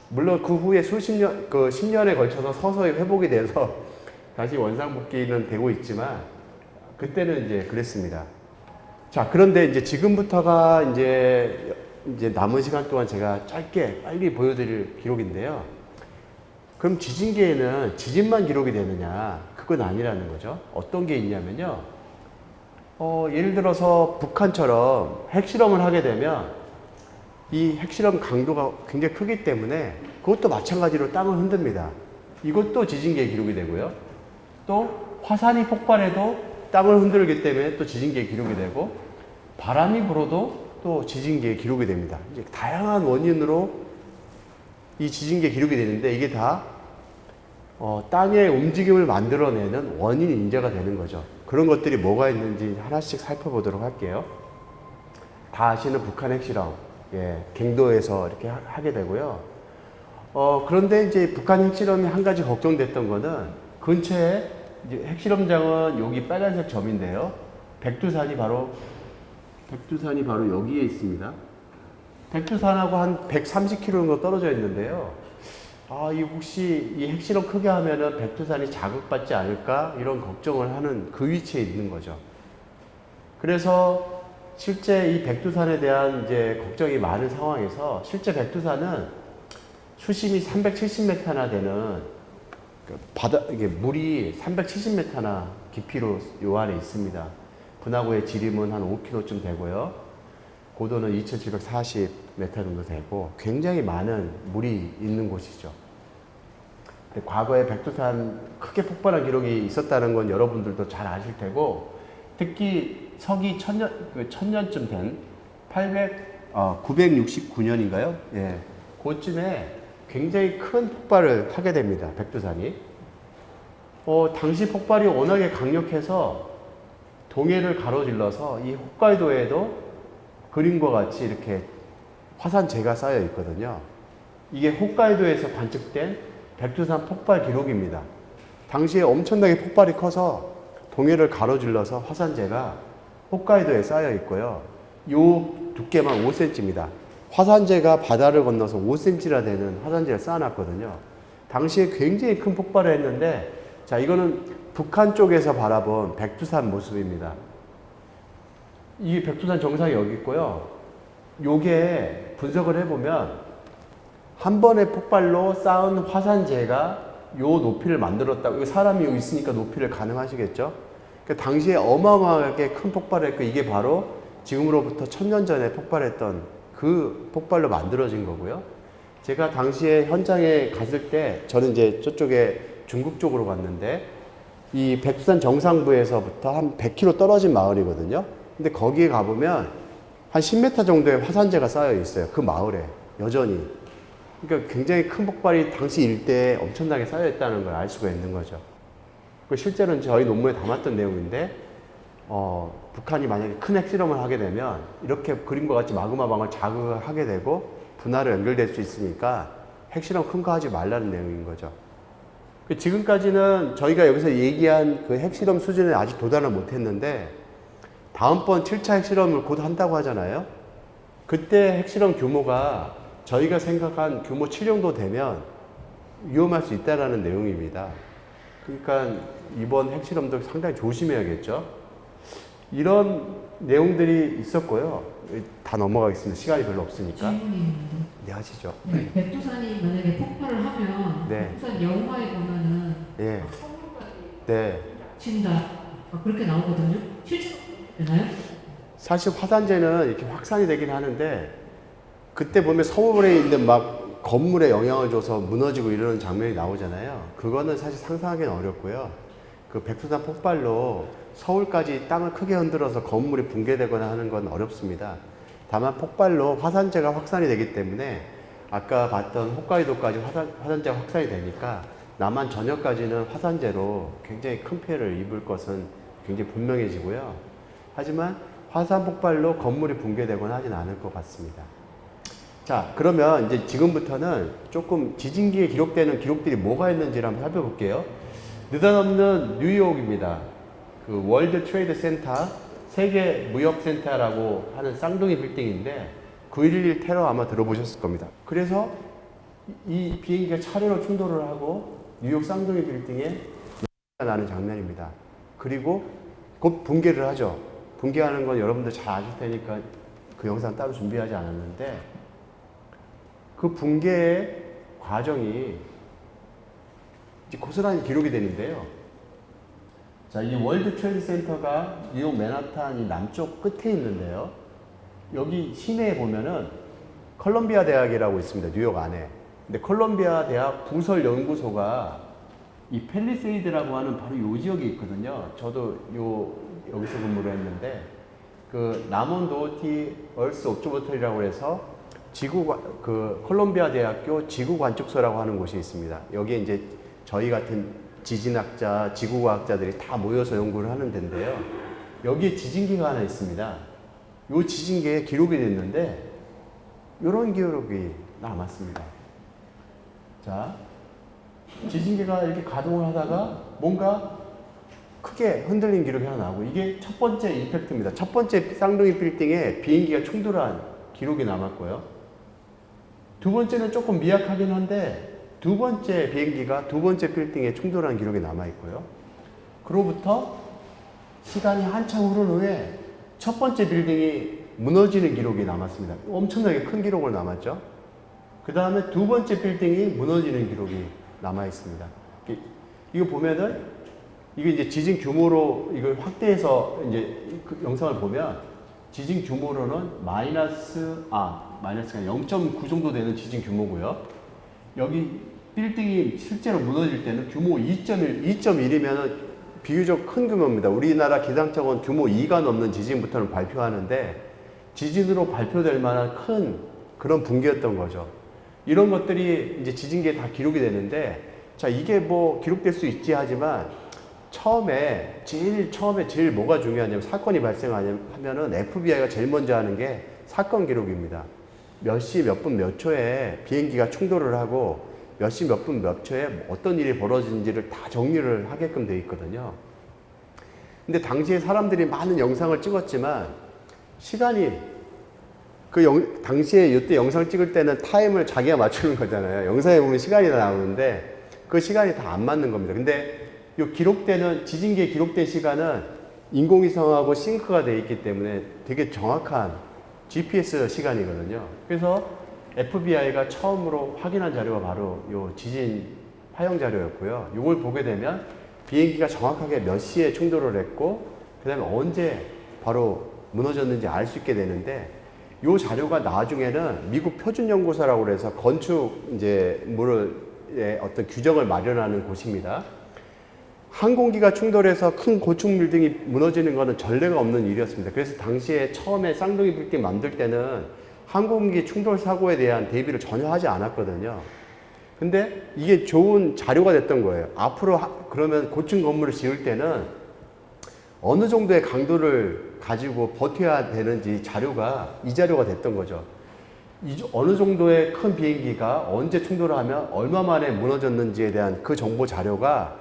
물론 그 후에 10년에 걸쳐서 서서히 회복이 돼서 다시 원상복귀는 되고 있지만, 그때는 이제 그랬습니다. 자, 그런데 이제 지금부터가 이제 남은 시간 동안 제가 짧게 빨리 보여드릴 기록인데요. 그럼 지진계에는 지진만 기록이 되느냐? 그건 아니라는 거죠. 어떤 게 있냐면요. 예를 들어서 북한처럼 핵실험을 하게 되면 이 핵실험 강도가 굉장히 크기 때문에 그것도 마찬가지로 땅을 흔듭니다. 이것도 지진계에 기록이 되고요. 또 화산이 폭발해도 땅을 흔들기 때문에 또 지진계에 기록이 되고, 바람이 불어도 또 지진계에 기록이 됩니다. 이제 다양한 원인으로 이 지진계에 기록이 되는데, 이게 다 땅의 움직임을 만들어내는 원인 인자가 되는 거죠. 그런 것들이 뭐가 있는지 하나씩 살펴보도록 할게요. 다 아시는 북한 핵실험, 갱도에서 이렇게 하게 되고요. 그런데 이제 북한 핵실험이 한 가지 걱정됐던 거는, 근처에 이제 핵실험장은 여기 빨간색 점인데요. 백두산이 바로 여기에 있습니다. 백두산하고 한 130km 정도 떨어져 있는데요. 혹시 이 핵실험 크게 하면은 백두산이 자극받지 않을까? 이런 걱정을 하는 그 위치에 있는 거죠. 그래서 실제 이 백두산에 대한 이제 걱정이 많은 상황에서, 실제 백두산은 수심이 370m나 되는 이게 물이 370m나 깊이로 요 안에 있습니다. 분화구의 지름은 한 5km쯤 되고요. 고도는 2740m 정도 되고 굉장히 많은 물이 있는 곳이죠. 과거에 백두산 크게 폭발한 기록이 있었다는 건 여러분들도 잘 아실 테고, 특히 서기 1000년쯤 된 969년인가요? 그쯤에 굉장히 큰 폭발을 하게 됩니다. 백두산이. 당시 폭발이 워낙에 강력해서 동해를 가로질러서 이 홋카이도에도 그림과 같이 이렇게 화산재가 쌓여 있거든요. 이게 홋카이도에서 관측된 백두산 폭발 기록입니다. 당시에 엄청나게 폭발이 커서 동해를 가로질러서 화산재가 홋카이도에 쌓여 있고요. 요 두께만 5cm입니다. 화산재가 바다를 건너서 5cm나 되는 화산재를 쌓아놨거든요. 당시에 굉장히 큰 폭발을 했는데, 자, 이거는 북한 쪽에서 바라본 백두산 모습입니다. 이 백두산 정상이 여기 있고요. 요게 분석을 해보면 한 번의 폭발로 쌓은 화산재가 요 높이를 만들었다고. 이거 사람이 여기 있으니까 높이를 가능하시겠죠? 그러니까 당시에 어마어마하게 큰 폭발을 했고, 이게 바로 지금으로부터 1000년 전에 폭발했던 그 폭발로 만들어진 거고요. 제가 당시에 현장에 갔을 때, 저는 이제 저쪽에 중국 쪽으로 갔는데, 이 백두산 정상부에서부터 한 100km 떨어진 마을이거든요. 근데 거기에 가보면 한 10m 정도의 화산재가 쌓여 있어요. 그 마을에 여전히. 그러니까 굉장히 큰 폭발이 당시 일대에 엄청나게 쌓여 있다는 걸 알 수가 있는 거죠. 실제로는 저희 논문에 담았던 내용인데, 북한이 만약에 큰 핵실험을 하게 되면 이렇게 그림과 같이 마그마방을 자극하게 되고 분화로 연결될 수 있으니까 핵실험 큰 거 하지 말라는 내용인 거죠. 지금까지는 저희가 여기서 얘기한 그 핵실험 수준에 아직 도달을 못했는데, 다음번 7차 핵실험을 곧 한다고 하잖아요. 그때 핵실험 규모가 저희가 생각한 규모 7 정도 되면 위험할 수 있다는 내용입니다. 그러니까 이번 핵실험도 상당히 조심해야겠죠. 이런 내용들이 있었고요. 다 넘어가겠습니다. 시간이 별로 없으니까. 질문이 네, 하시죠. 네, 백두산이 만약에 폭발을 하면 네. 백두산 영화에 보면은 예. 네. 진다 그렇게 나오거든요. 실제로 되나요? 사실 화산재는 이렇게 확산이 되긴 하는데, 그때 보면 서울에 있는 막 건물에 영향을 줘서 무너지고 이러는 장면이 나오잖아요. 그거는 사실 상상하기는 어렵고요. 그 백두산 폭발로 서울까지 땅을 크게 흔들어서 건물이 붕괴되거나 하는 건 어렵습니다. 다만 폭발로 화산재가 확산이 되기 때문에 아까 봤던 홋카이도까지 화산재가 확산이 되니까 남한 전역까지는 화산재로 굉장히 큰 피해를 입을 것은 굉장히 분명해지고요. 하지만 화산 폭발로 건물이 붕괴되거나 하진 않을 것 같습니다. 자, 그러면 이제 지금부터는 조금 지진기에 기록되는 기록들이 뭐가 있는지를 한번 살펴볼게요. 느닷없는 뉴욕입니다. 그 월드 트레이드 센터, 세계 무역센터라고 하는 쌍둥이 빌딩인데 9.11 테러 아마 들어보셨을 겁니다. 그래서 이 비행기가 차례로 충돌을 하고 뉴욕 쌍둥이 빌딩에 나는 장면입니다. 그리고 곧 붕괴를 하죠. 붕괴하는 건 여러분들 잘 아실 테니까 그 영상 따로 준비하지 않았는데, 그 붕괴의 과정이 이제 고스란히 기록이 되는데요. 자, 이 월드 트레이드 센터가 뉴욕 맨하탄이 남쪽 끝에 있는데요. 여기 시내에 보면은 컬럼비아 대학이라고 있습니다. 뉴욕 안에. 근데 컬럼비아 대학 부설 연구소가 이 팰리세이드라고 하는 바로 요 지역에 있거든요. 저도 여기서 근무를 했는데, 그 라몬 도어티 얼스 옵저버터리라고 해서 콜롬비아 대학교 지구관측소라고 하는 곳이 있습니다. 여기에 이제 저희 같은 지진학자, 지구과학자들이 다 모여서 연구를 하는 데인데요. 여기에 지진기가 하나 있습니다. 이 지진기에 기록이 됐는데, 이런 기록이 남았습니다. 자, 지진기가 이렇게 가동을 하다가 뭔가 크게 흔들린 기록이 하나 나오고, 이게 첫 번째 임팩트입니다. 첫 번째 쌍둥이 빌딩에 비행기가 충돌한 기록이 남았고요. 두 번째는 조금 미약하긴 한데, 두 번째 비행기가 두 번째 빌딩에 충돌한 기록이 남아있고요. 그로부터 시간이 한참 흐른 후에 첫 번째 빌딩이 무너지는 기록이 남았습니다. 엄청나게 큰 기록을 남았죠. 그 다음에 두 번째 빌딩이 무너지는 기록이 남아있습니다. 이거 보면은, 이게 이제 지진 규모로 이걸 확대해서 이제 그 영상을 보면, 지진 규모로는 마이너스가 0.9 정도 되는 지진 규모고요. 여기 빌딩이 실제로 무너질 때는 규모 2.1이면 비교적 큰 규모입니다. 우리나라 기상청은 규모 2가 넘는 지진부터는 발표하는데, 지진으로 발표될 만한 큰 그런 붕괴였던 거죠. 이런 것들이 이제 지진기에 다 기록이 되는데, 자, 이게 뭐 기록될 수 있지 하지만, 제일 뭐가 중요하냐면, 사건이 발생하면은 FBI가 제일 먼저 하는 게 사건 기록입니다. 몇 시 몇 분 몇 초에 비행기가 충돌을 하고 몇 시 몇 분 몇 초에 어떤 일이 벌어진지를 다 정리를 하게끔 돼 있거든요. 근데 당시에 사람들이 많은 영상을 찍었지만 시간이 당시에 이때 영상 찍을 때는 타임을 자기가 맞추는 거잖아요. 영상에 보면 시간이 나오는데 그 시간이 다 안 맞는 겁니다. 근데 이 기록되는 지진기에 기록된 시간은 인공위성하고 싱크가 되어 있기 때문에 되게 정확한 GPS 시간이거든요. 그래서 FBI가 처음으로 확인한 자료가 바로 이 지진 파형 자료였고요. 이걸 보게 되면 비행기가 정확하게 몇 시에 충돌을 했고 그 다음에 언제 바로 무너졌는지 알 수 있게 되는데 이 자료가 나중에는 미국 표준연구소라고 해서 건축 물의 어떤 규정을 마련하는 곳입니다. 항공기가 충돌해서 큰 고층 빌딩이 무너지는 것은 전례가 없는 일이었습니다. 그래서 당시에 처음에 쌍둥이 빌딩 만들 때는 항공기 충돌 사고에 대한 대비를 전혀 하지 않았거든요. 근데 이게 좋은 자료가 됐던 거예요. 앞으로 그러면 고층 건물을 지을 때는 어느 정도의 강도를 가지고 버텨야 되는지 자료가 이 자료가 됐던 거죠. 어느 정도의 큰 비행기가 언제 충돌을 하면 얼마 만에 무너졌는지에 대한 그 정보 자료가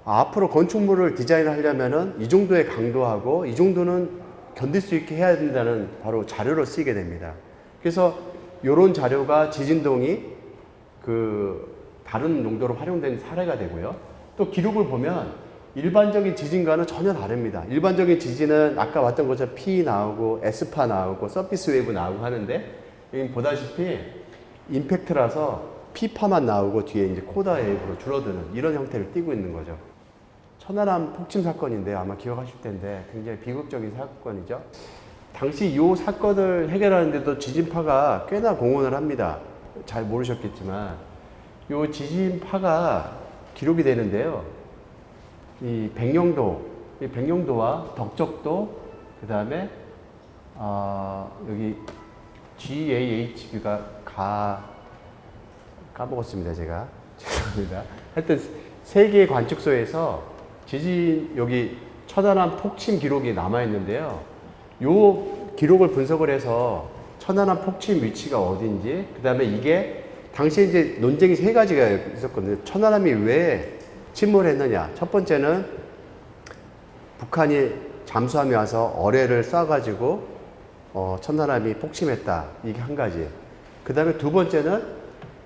앞으로 건축물을 디자인하려면은 이 정도의 강도하고 이 정도는 견딜 수 있게 해야 된다는 바로 자료로 쓰이게 됩니다. 그래서 이런 자료가 지진동이 다른 용도로 활용된 사례가 되고요. 또 기록을 보면 일반적인 지진과는 전혀 다릅니다. 일반적인 지진은 아까 봤던 것처럼 P 나오고 S파 나오고 서피스 웨이브 나오고 하는데 여기 보다시피 임팩트라서 P파만 나오고 뒤에 이제 코다 웨이브로 줄어드는 이런 형태를 띠고 있는 거죠. 천안함 폭침 사건인데 아마 기억하실 텐데 굉장히 비극적인 사건이죠. 당시 이 사건을 해결하는데도 지진파가 꽤나 공헌을 합니다. 잘 모르셨겠지만 이 지진파가 기록이 되는데요. 이 백령도와 덕적도, 그 다음에 여기 GAHB가 까먹었습니다. 제가 죄송합니다. 하여튼 세 개의 관측소에서 지진 여기 천안함 폭침 기록이 남아 있는데요. 요 기록을 분석을 해서 천안함 폭침 위치가 어딘지, 그 다음에 이게 당시에 이제 논쟁이 세 가지가 있었거든요. 천안함이 왜 침몰했느냐. 첫 번째는 북한이 잠수함이 와서 어뢰를 쏴가지고 천안함이 폭침했다. 이게 한 가지. 그 다음에 두 번째는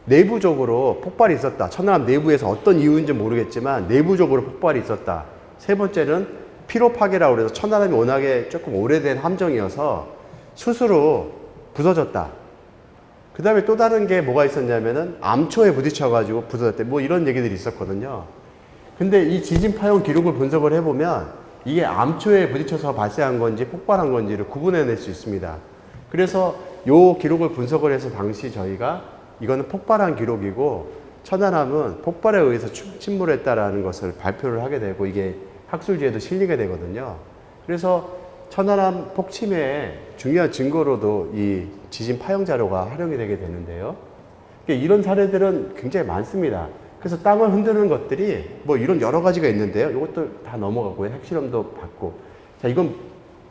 내부적으로 폭발이 있었다. 천안함 내부에서 어떤 이유인지 모르겠지만 내부적으로 폭발이 있었다. 세 번째는 피로 파괴라고 해서 천안함이 워낙에 조금 오래된 함정이어서 스스로 부서졌다. 그 다음에 또 다른 게 뭐가 있었냐면은 암초에 부딪혀가지고 부서졌대. 뭐 이런 얘기들이 있었거든요. 근데 이 지진 파형 기록을 분석을 해보면 이게 암초에 부딪혀서 발생한 건지 폭발한 건지를 구분해낼 수 있습니다. 그래서 요 기록을 분석을 해서 당시 저희가 이거는 폭발한 기록이고 천안함은 폭발에 의해서 침몰했다라는 것을 발표를 하게 되고 이게 학술지에도 실리게 되거든요. 그래서 천안함 폭침의 중요한 증거로도 이 지진 파형 자료가 활용이 되게 되는데요. 이런 사례들은 굉장히 많습니다. 그래서 땅을 흔드는 것들이 뭐 이런 여러 가지가 있는데요. 이것도 다 넘어가고요. 핵실험도 받고. 자,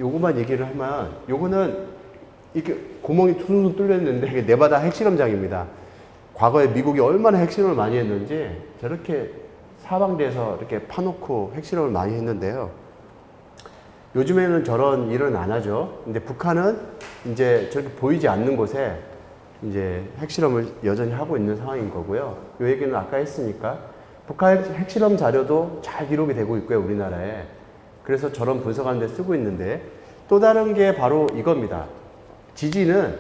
요거만 얘기를 하면 요거는 이렇게 구멍이 퉁퉁 뚫려 있는데 이게 네바다 핵실험장입니다. 과거에 미국이 얼마나 핵실험을 많이 했는지 저렇게 사방대에서 이렇게 파놓고 핵실험을 많이 했는데요. 요즘에는 저런 일은 안 하죠. 근데 북한은 이제 저렇게 보이지 않는 곳에 이제 핵실험을 여전히 하고 있는 상황인 거고요. 이 얘기는 아까 했으니까 북한 핵실험 자료도 잘 기록이 되고 있고요, 우리나라에. 그래서 저런 분석하는 데 쓰고 있는데 또 다른 게 바로 이겁니다. 지진은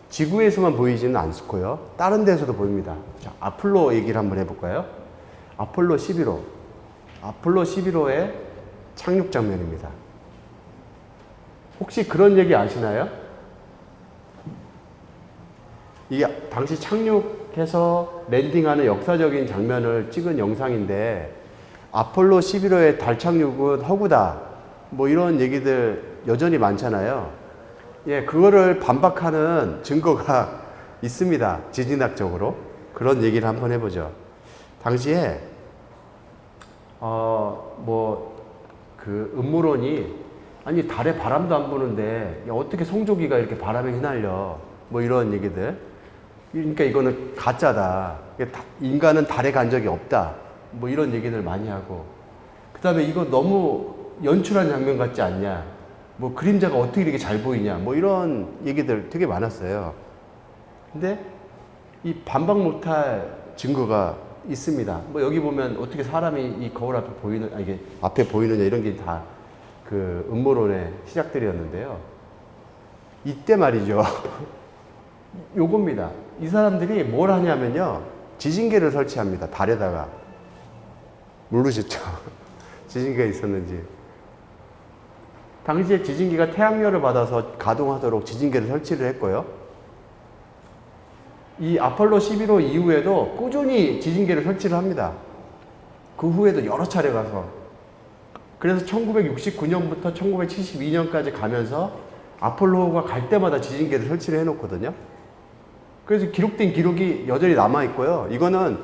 지구에서만 보이지는 않고요. 다른 데서도 보입니다. 자, 아폴로 얘기를 한번 해볼까요? 아폴로 11호. 아폴로 11호의 착륙 장면입니다. 혹시 그런 얘기 아시나요? 이게 당시 착륙해서 랜딩하는 역사적인 장면을 찍은 영상인데 아폴로 11호의 달 착륙은 허구다. 뭐 이런 얘기들 여전히 많잖아요. 예, 그거를 반박하는 증거가 있습니다. 지진학적으로. 그런 얘기를 한번 해보죠. 당시에 음모론이 아니 달에 바람도 안 부는데 어떻게 성조기가 이렇게 바람에 휘날려 뭐 이런 얘기들. 그러니까 이거는 가짜다. 인간은 달에 간 적이 없다. 뭐 이런 얘기들 많이 하고. 그 다음에 이거 너무 연출한 장면 같지 않냐. 뭐 그림자가 어떻게 이렇게 잘 보이냐. 뭐 이런 얘기들 되게 많았어요. 근데 이 반박 못할 증거가 있습니다. 뭐 여기 보면 어떻게 사람이 이 거울 앞에 보이는, 이게 앞에 보이느냐 이런 게 다 그 음모론의 시작들이었는데요. 이때 말이죠. 요겁니다. 이 사람들이 뭘 하냐면요. 지진계를 설치합니다. 달에다가. 모르셨죠? 지진계가 있었는지. 당시에 지진계가 태양열을 받아서 가동하도록 지진계를 설치를 했고요. 이 아폴로 11호 이후에도 꾸준히 지진계를 설치를 합니다. 그 후에도 여러 차례 가서. 그래서 1969년부터 1972년까지 가면서 아폴로가 갈 때마다 지진계를 설치를 해놓거든요. 그래서 기록된 기록이 여전히 남아있고요. 이거는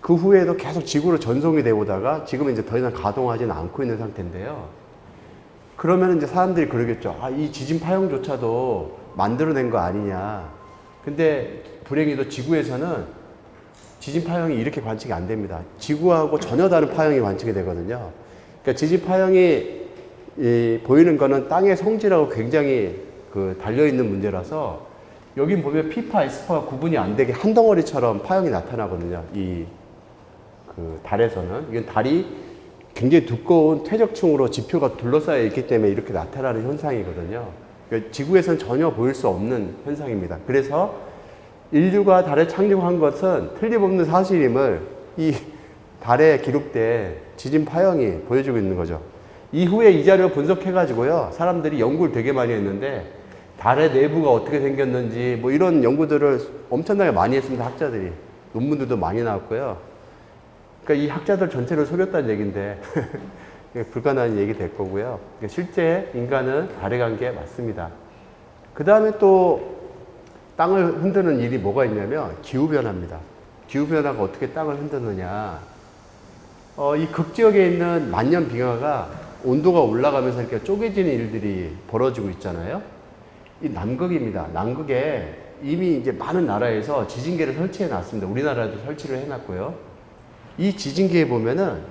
그 후에도 계속 지구로 전송이 되어 오다가 지금은 이제 더 이상 가동하지는 않고 있는 상태인데요. 그러면 이제 사람들이 그러겠죠. 아, 이 지진 파형조차도 만들어낸 거 아니냐. 근데 불행히도 지구에서는 지진 파형이 이렇게 관측이 안 됩니다. 지구하고 전혀 다른 파형이 관측이 되거든요. 그러니까 지진 파형이 보이는 거는 땅의 성질하고 굉장히 그 달려있는 문제라서 여기 보면 P파, S파가 구분이 안 되게 한 덩어리처럼 파형이 나타나거든요. 그 달에서는. 이건 달이 굉장히 두꺼운 퇴적층으로 지표가 둘러싸여 있기 때문에 이렇게 나타나는 현상이거든요. 그러니까 지구에서는 전혀 보일 수 없는 현상입니다. 그래서 인류가 달에 착륙한 것은 틀림없는 사실임을 이 달에 기록된 지진 파형이 보여주고 있는 거죠. 이후에 이 자료를 분석해가지고요. 사람들이 연구를 되게 많이 했는데 달의 내부가 어떻게 생겼는지 뭐 이런 연구들을 엄청나게 많이 했습니다. 학자들이. 논문들도 많이 나왔고요. 그러니까 이 학자들 전체를 속였다는 얘기인데 불가능한 얘기 될 거고요. 그러니까 실제 인간은 달에 간 게 맞습니다. 그 다음에 또 땅을 흔드는 일이 뭐가 있냐면 기후변화입니다. 기후변화가 어떻게 땅을 흔드느냐. 이 극지역에 있는 만년 빙하가 온도가 올라가면서 이렇게 쪼개지는 일들이 벌어지고 있잖아요. 이 남극입니다. 남극에 이미 이제 많은 나라에서 지진계를 설치해 놨습니다. 우리나라도 설치를 해 놨고요. 이 지진계에 보면은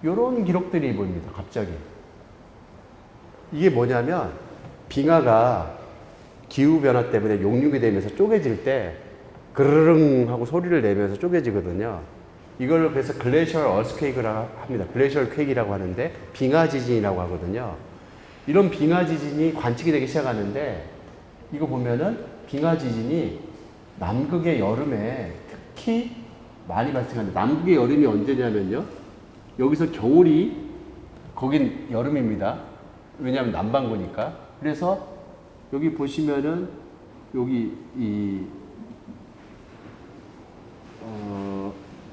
요런 기록들이 보입니다. 갑자기. 이게 뭐냐면 빙하가 기후변화 때문에 용융이 되면서 쪼개질 때 그르릉 하고 소리를 내면서 쪼개지거든요. 이걸 그래서 글래셜 얼스퀘이크라고 합니다. 글래셜 퀘이크라고 하는데 빙하 지진이라고 하거든요. 이런 빙하 지진이 관측이 되기 시작하는데 이거 보면은 빙하 지진이 남극의 여름에 특히 많이 발생합니다. 남극의 여름이 언제냐면요. 여기서 겨울이 거긴 여름입니다. 왜냐하면 남반구니까. 그래서 여기 보시면은 여기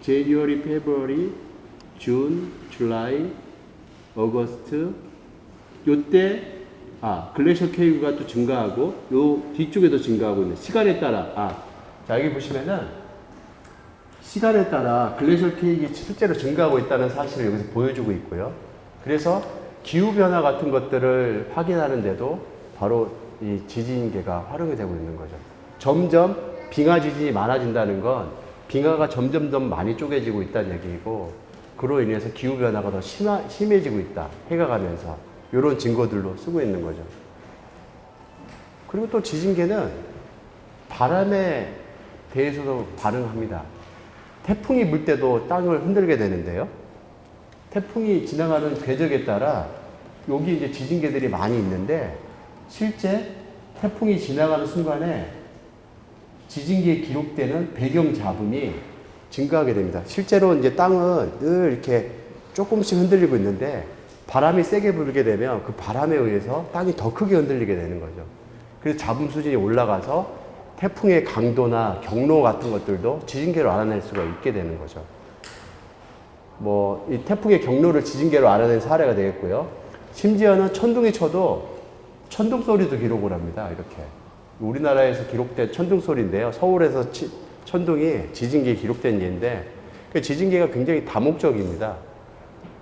January, February, June, July, August 요때 글래셜 케이크가 또 증가하고 요 뒤쪽에도 증가하고 있는 시간에 따라 자 여기 보시면은 시간에 따라 글래셜 케이크가 실제로 증가하고 있다는 사실을 여기서 보여주고 있고요. 그래서 기후변화 같은 것들을 확인하는데도 바로 이 지진계가 활용이 되고 있는 거죠. 점점 빙하 지진이 많아진다는 건 빙하가 점점 더 많이 쪼개지고 있다는 얘기이고 그로 인해서 기후변화가 더 심해지고 있다. 해가 가면서 이런 증거들로 쓰고 있는 거죠. 그리고 또 지진계는 바람에 대해서도 반응합니다. 태풍이 불 때도 땅을 흔들게 되는데요. 태풍이 지나가는 궤적에 따라 여기 이제 지진계들이 많이 있는데 실제 태풍이 지나가는 순간에 지진계에 기록되는 배경 잡음이 증가하게 됩니다. 실제로 이제 땅은 늘 이렇게 조금씩 흔들리고 있는데 바람이 세게 불게 되면 그 바람에 의해서 땅이 더 크게 흔들리게 되는 거죠. 그래서 잡음 수준이 올라가서 태풍의 강도나 경로 같은 것들도 지진계로 알아낼 수가 있게 되는 거죠. 이 태풍의 경로를 지진계로 알아낸 사례가 되겠고요. 심지어는 천둥이 쳐도 천둥 소리도 기록을 합니다. 이렇게. 우리나라에서 기록된 천둥 소리인데요. 서울에서 천둥이 지진계에 기록된 예인데 그 지진계가 굉장히 다목적입니다.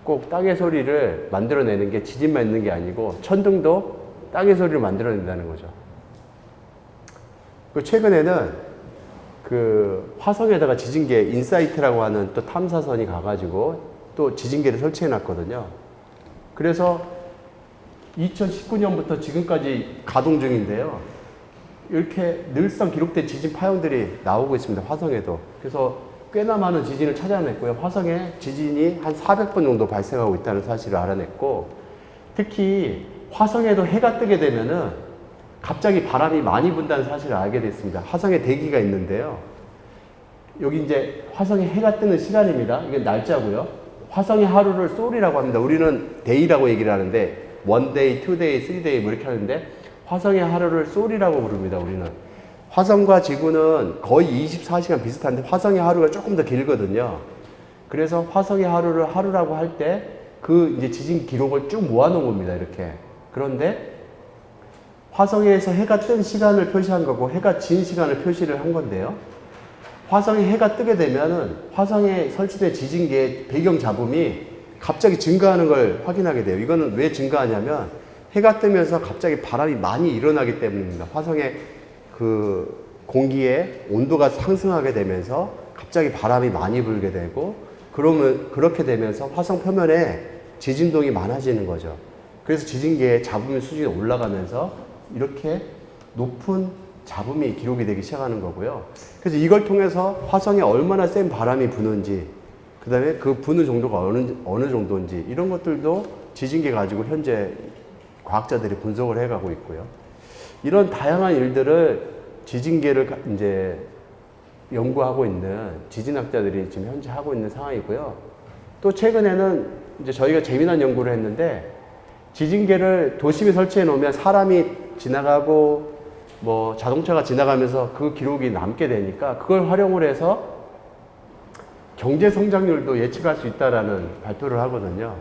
꼭 땅의 소리를 만들어내는 게 지진만 있는 게 아니고 천둥도 땅의 소리를 만들어낸다는 거죠. 최근에는 그 화성에다가 지진계 인사이트라고 하는 또 탐사선이 가가지고 또 지진계를 설치해 놨거든요. 그래서 2019년부터 지금까지 가동 중인데요. 이렇게 늘상 기록된 지진 파형들이 나오고 있습니다. 화성에도. 그래서 꽤나 많은 지진을 찾아냈고요. 화성에 지진이 한 400번 정도 발생하고 있다는 사실을 알아냈고, 특히 화성에도 해가 뜨게 되면은 갑자기 바람이 많이 분다는 사실을 알게 됐습니다. 화성에 대기가 있는데요. 여기 이제 화성에 해가 뜨는 시간입니다. 이게 날짜고요. 화성의 하루를 솔이라고 합니다. 우리는 데이라고 얘기를 하는데 one day, two day, three day 뭐 이렇게 하는데 화성의 하루를 솔이라고 부릅니다. 우리는. 화성과 지구는 거의 24시간 비슷한데 화성의 하루가 조금 더 길거든요. 그래서 화성의 하루를 하루라고 할 때 그 이제 지진 기록을 쭉 모아놓은 겁니다. 이렇게. 그런데 화성에서 해가 뜬 시간을 표시한 거고 해가 진 시간을 표시를 한 건데요. 화성에 해가 뜨게 되면은 화성에 설치된 지진계의 배경 잡음이 갑자기 증가하는 걸 확인하게 돼요. 이거는 왜 증가하냐면 해가 뜨면서 갑자기 바람이 많이 일어나기 때문입니다. 화성의 그 공기의 온도가 상승하게 되면서 갑자기 바람이 많이 불게 되고 그러면 그렇게 되면서 화성 표면에 지진동이 많아지는 거죠. 그래서 지진계의 잡음의 수준이 올라가면서 이렇게 높은 잡음이 기록이 되기 시작하는 거고요. 그래서 이걸 통해서 화성에 얼마나 센 바람이 부는지, 그 다음에 그 부는 정도가 어느 정도인지, 이런 것들도 지진계 가지고 현재 과학자들이 분석을 해가고 있고요. 이런 다양한 일들을 지진계를 이제 연구하고 있는 지진학자들이 지금 현재 하고 있는 상황이고요. 또 최근에는 이제 저희가 재미난 연구를 했는데, 지진계를 도심에 설치해 놓으면 사람이 지나가고 뭐 자동차가 지나가면서 그 기록이 남게 되니까 그걸 활용을 해서 경제 성장률도 예측할 수 있다라는 발표를 하거든요.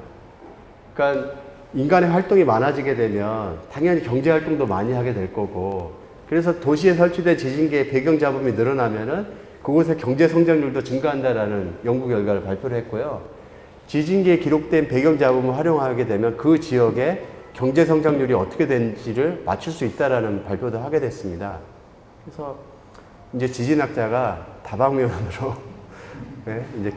그러니까 인간의 활동이 많아지게 되면 당연히 경제 활동도 많이 하게 될 거고, 그래서 도시에 설치된 지진계의 배경 잡음이 늘어나면은 그곳의 경제 성장률도 증가한다라는 연구 결과를 발표를 했고요. 지진계에 기록된 배경 잡음을 활용하게 되면 그 지역의 경제 성장률이 어떻게 되는지를 맞출 수 있다라는 발표도 하게 됐습니다. 그래서 이제 지진학자가 다방면으로 네, 이제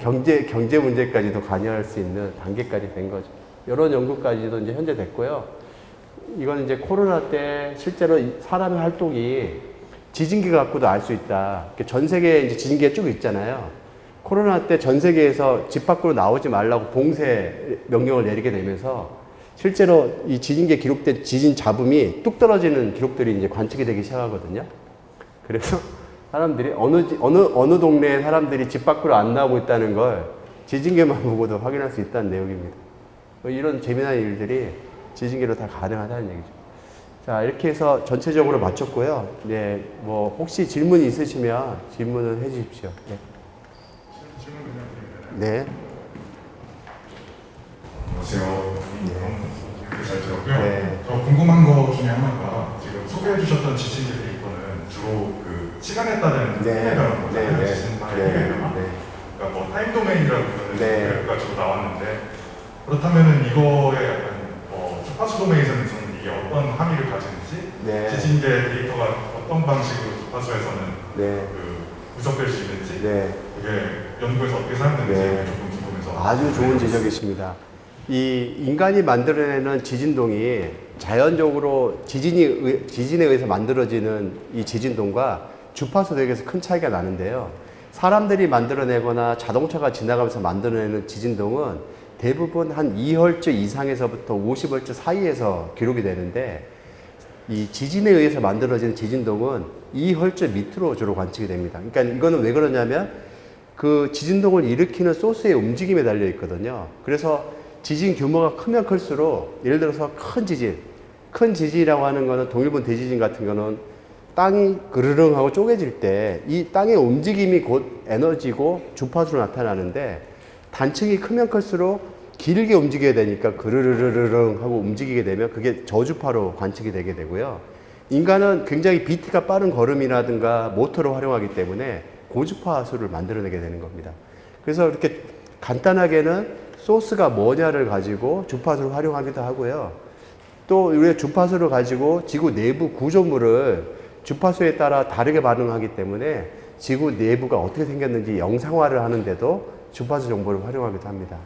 경제 문제까지도 관여할 수 있는 단계까지 된 거죠. 이런 연구까지도 이제 현재 됐고요. 이건 이제 코로나 때 실제로 사람의 활동이 지진계 갖고도 알 수 있다. 전 세계에 이제 지진계가 쭉 있잖아요. 코로나 때 전 세계에서 집 밖으로 나오지 말라고 봉쇄 명령을 내리게 되면서 실제로 이 지진계에 기록된 지진 잡음이 뚝 떨어지는 기록들이 이제 관측이 되기 시작하거든요. 그래서 사람들이 어느 동네에 사람들이 집 밖으로 안 나오고 있다는 걸 지진계만 보고도 확인할 수 있다는 내용입니다. 이런 재미난 일들이 지진계로 다 가능하다는 얘기죠. 자, 이렇게 해서 전체적으로 마쳤고요. 네, 뭐 혹시 질문이 있으시면 질문을 해 주십시오. 네. 네. 안녕하세요. 잘 들었고요. 네. 저 궁금한 거 중에 하나가 지금 소개해 주셨던 지진계 데이터는 주로 그 시간에 따른 변화라는 거잖아요. 지진 파의 변화. 그러니까 뭐 타임 도메인이라고 부르는 그 가지고 나왔는데, 그렇다면은 이거에 약간 주파수 도메인에서는 이게 어떤 함의를 가지는지, 지진계 데이터가 어떤 방식으로 주파수에서는 그 분석될 수 있는지, 그게 연구에서 어떻게 사용되는지 조금 궁금해서. 아주 좋은 지적이십니다. 이 인간이 만들어내는 지진동이 자연적으로 지진에 의해서 만들어지는 이 지진동과 주파수 대역에서 큰 차이가 나는데요. 사람들이 만들어내거나 자동차가 지나가면서 만들어내는 지진동은 대부분 한 2Hz 이상에서부터 50Hz 사이에서 기록이 되는데, 이 지진에 의해서 만들어지는 지진동은 2Hz 밑으로 주로 관측이 됩니다. 그러니까 이거는 왜 그러냐면 그 지진동을 일으키는 소스의 움직임에 달려 있거든요. 그래서 지진 규모가 크면 클수록, 예를 들어서 큰 지진이라고 하는 거는 동일본 대지진 같은 거는 땅이 그르릉 하고 쪼개질 때 이 땅의 움직임이 곧 에너지고 주파수로 나타나는데, 단층이 크면 클수록 길게 움직여야 되니까 그르르르릉 하고 움직이게 되면 그게 저주파로 관측이 되게 되고요. 인간은 굉장히 비트가 빠른 걸음이라든가 모터를 활용하기 때문에 고주파수를 만들어내게 되는 겁니다. 그래서 이렇게 간단하게는 소스가 뭐냐를 가지고 주파수를 활용하기도 하고요. 또 우리가 주파수를 가지고 지구 내부 구조물을 주파수에 따라 다르게 반응하기 때문에 지구 내부가 어떻게 생겼는지 영상화를 하는데도 주파수 정보를 활용하기도 합니다.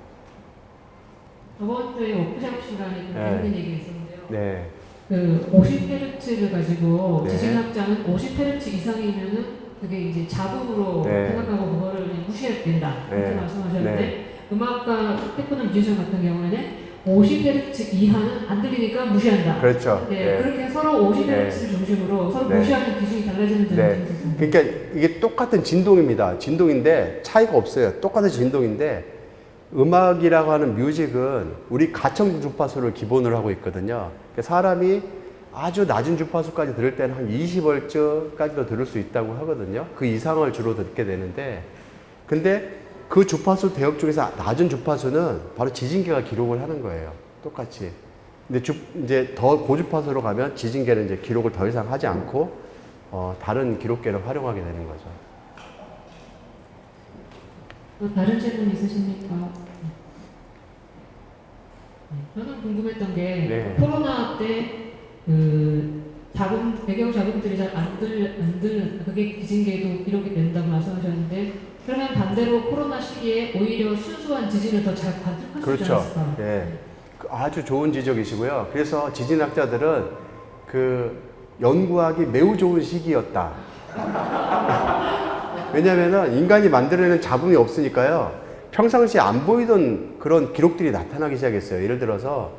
저번 주에 워크숍 시간에 좀 재밌는 얘기가 있었는데요. 네. 그 50Hz를 가지고 네. 지진학자는 50Hz 이상이면은 그게 이제 잡음으로 네. 생각하고 그거를 그냥 무시해야 된다 이렇게 네. 말씀하셨는데 음악가 테크노 뮤지션 같은 경우에는 50Hz 이하는 안 들리니까 무시한다. 그렇죠. 네, 네. 그렇게 서로 50Hz를 중심으로 서로 네. 무시하는 기준이 달라지는 점이 네. 있습니다. 그러니까 이게 똑같은 진동입니다. 진동인데 차이가 없어요. 똑같은 진동인데 음악이라고 하는 뮤직은 우리 가청 주파수를 기본으로 하고 있거든요. 그러니까 사람이 아주 낮은 주파수까지 들을 때는 한 20Hz까지도 들을 수 있다고 하거든요. 그 이상을 주로 듣게 되는데 근데 그 주파수 대역 중에서 낮은 주파수는 바로 지진계가 기록을 하는 거예요. 똑같이. 근데 이제 더 고주파수로 가면 지진계는 이제 기록을 더 이상 하지 않고 다른 기록계를 활용하게 되는 거죠. 또 다른 질문 있으십니까? 저는 궁금했던 게 네. 코로나 때 그 배경 자금들이 잘 안 그게 지진계에도 기록이 된다고 말씀하셨는데 그러면 반대로 코로나 시기에 오히려 순수한 지진을 더 잘 관측할 수 있지 그렇죠. 않았을까? 예. 아주 좋은 지적이시고요. 그래서 지진학자들은 그 연구하기 매우 좋은 시기였다. 왜냐면은 인간이 만들어내는 잡음이 없으니까요. 평상시에 안 보이던 그런 기록들이 나타나기 시작했어요. 예를 들어서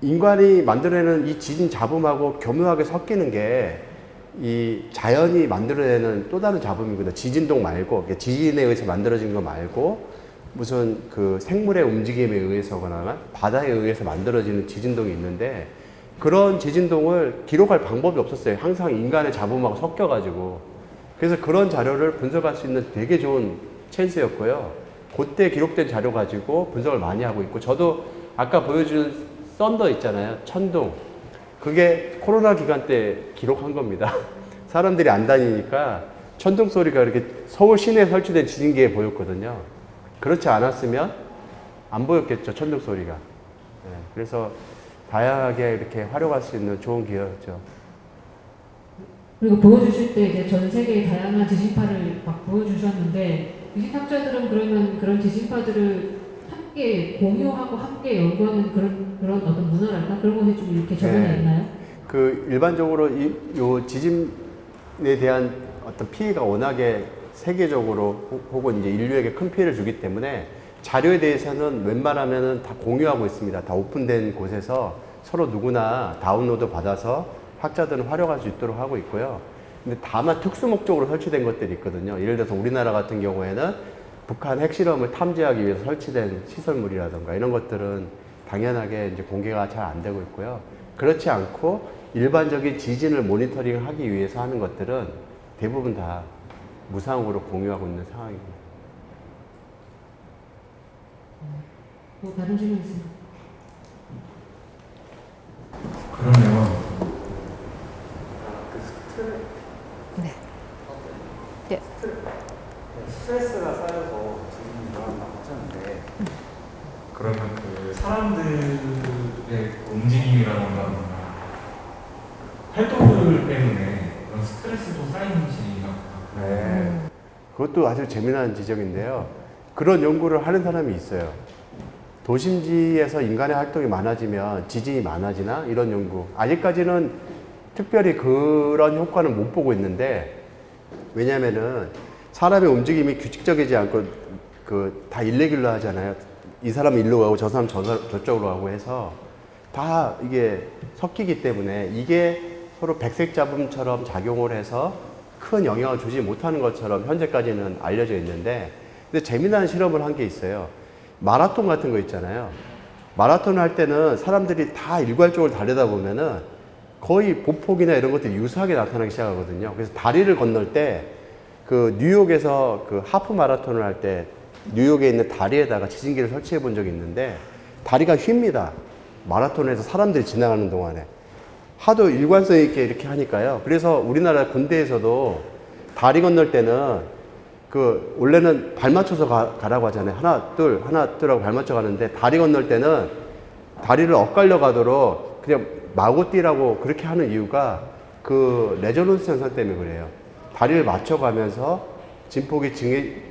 인간이 만들어내는 이 지진 잡음하고 교묘하게 섞이는 게 이 자연이 만들어내는 또 다른 잡음이거든요. 지진동 말고, 지진에 의해서 만들어진 거 말고, 무슨 그 생물의 움직임에 의해서거나 바다에 의해서 만들어지는 지진동이 있는데, 그런 지진동을 기록할 방법이 없었어요. 항상 인간의 잡음하고 섞여가지고. 그래서 그런 자료를 분석할 수 있는 되게 좋은 찬스였고요. 그때 기록된 자료 가지고 분석을 많이 하고 있고, 저도 아까 보여준 썬더 있잖아요. 천둥. 그게 코로나 기간 때 기록한 겁니다. 사람들이 안 다니니까 천둥 소리가 이렇게 서울 시내에 설치된 지진기에 보였거든요. 그렇지 않았으면 안 보였겠죠, 천둥 소리가. 네, 그래서 다양하게 이렇게 활용할 수 있는 좋은 기회였죠. 그리고 보여주실 때 이제 전 세계의 다양한 지진파를 막 보여주셨는데 지진학자들은 그러면 그런 지진파들을 함께 공유하고 함께 연구하는 그런 어떤 문화랄까 그런 것이 좀 이렇게 적용이 네. 있나요? 그 일반적으로 요 지진에 대한 어떤 피해가 워낙에 세계적으로 혹은 이제 인류에게 큰 피해를 주기 때문에 자료에 대해서는 웬만하면은 다 공유하고 있습니다. 다 오픈된 곳에서 서로 누구나 다운로드 받아서 학자들은 활용할 수 있도록 하고 있고요. 근데 다만 특수 목적으로 설치된 것들이 있거든요. 예를 들어서 우리나라 같은 경우에는 북한 핵실험을 탐지하기 위해서 설치된 시설물이라든가 이런 것들은 당연하게 이제 공개가 잘 안 되고 있고요. 그렇지 않고 일반적인 지진을 모니터링 하기 위해서 하는 것들은 대부분 다 무상으로 공유하고 있는 상황입니다. 뭐 다른 질문 있습니까? 그러면 스트레스가 쌓여서 지진이 일어난다고 하셨는데 그러면 그 사람들의 움직임이라던가 활동들 때문에 그런 스트레스도 쌓이는지 네. 그것도 아주 재미난 지적인데요. 그런 연구를 하는 사람이 있어요. 도심지에서 인간의 활동이 많아지면 지진이 많아지나? 이런 연구. 아직까지는 특별히 그런 효과는 못 보고 있는데, 왜냐면은 사람의 움직임이 규칙적이지 않고 다 일레길로 하잖아요. 이 사람은 일로 가고 저 사람 저쪽으로 가고 해서 다 이게 섞이기 때문에 이게 서로 백색 잡음처럼 작용을 해서 큰 영향을 주지 못하는 것처럼 현재까지는 알려져 있는데, 근데 재미난 실험을 한 게 있어요. 마라톤 같은 거 있잖아요. 마라톤을 할 때는 사람들이 다 일괄적으로 달리다 보면은 거의 보폭이나 이런 것들이 유사하게 나타나기 시작하거든요. 그래서 다리를 건널 때 그 뉴욕에서 그 하프 마라톤을 할 때 뉴욕에 있는 다리에다가 지진기를 설치해 본 적이 있는데 다리가 휩니다. 마라톤에서 사람들이 지나가는 동안에. 하도 일관성 있게 이렇게 하니까요. 그래서 우리나라 군대에서도 다리 건널 때는 그 원래는 발 맞춰서 가라고 하잖아요. 하나 둘 하고 발 맞춰 가는데 다리 건널 때는 다리를 엇갈려 가도록 그냥 마구 뛰라고 그렇게 하는 이유가 그 레저넌스 현상 때문에 그래요. 다리를 맞춰 가면서 진폭이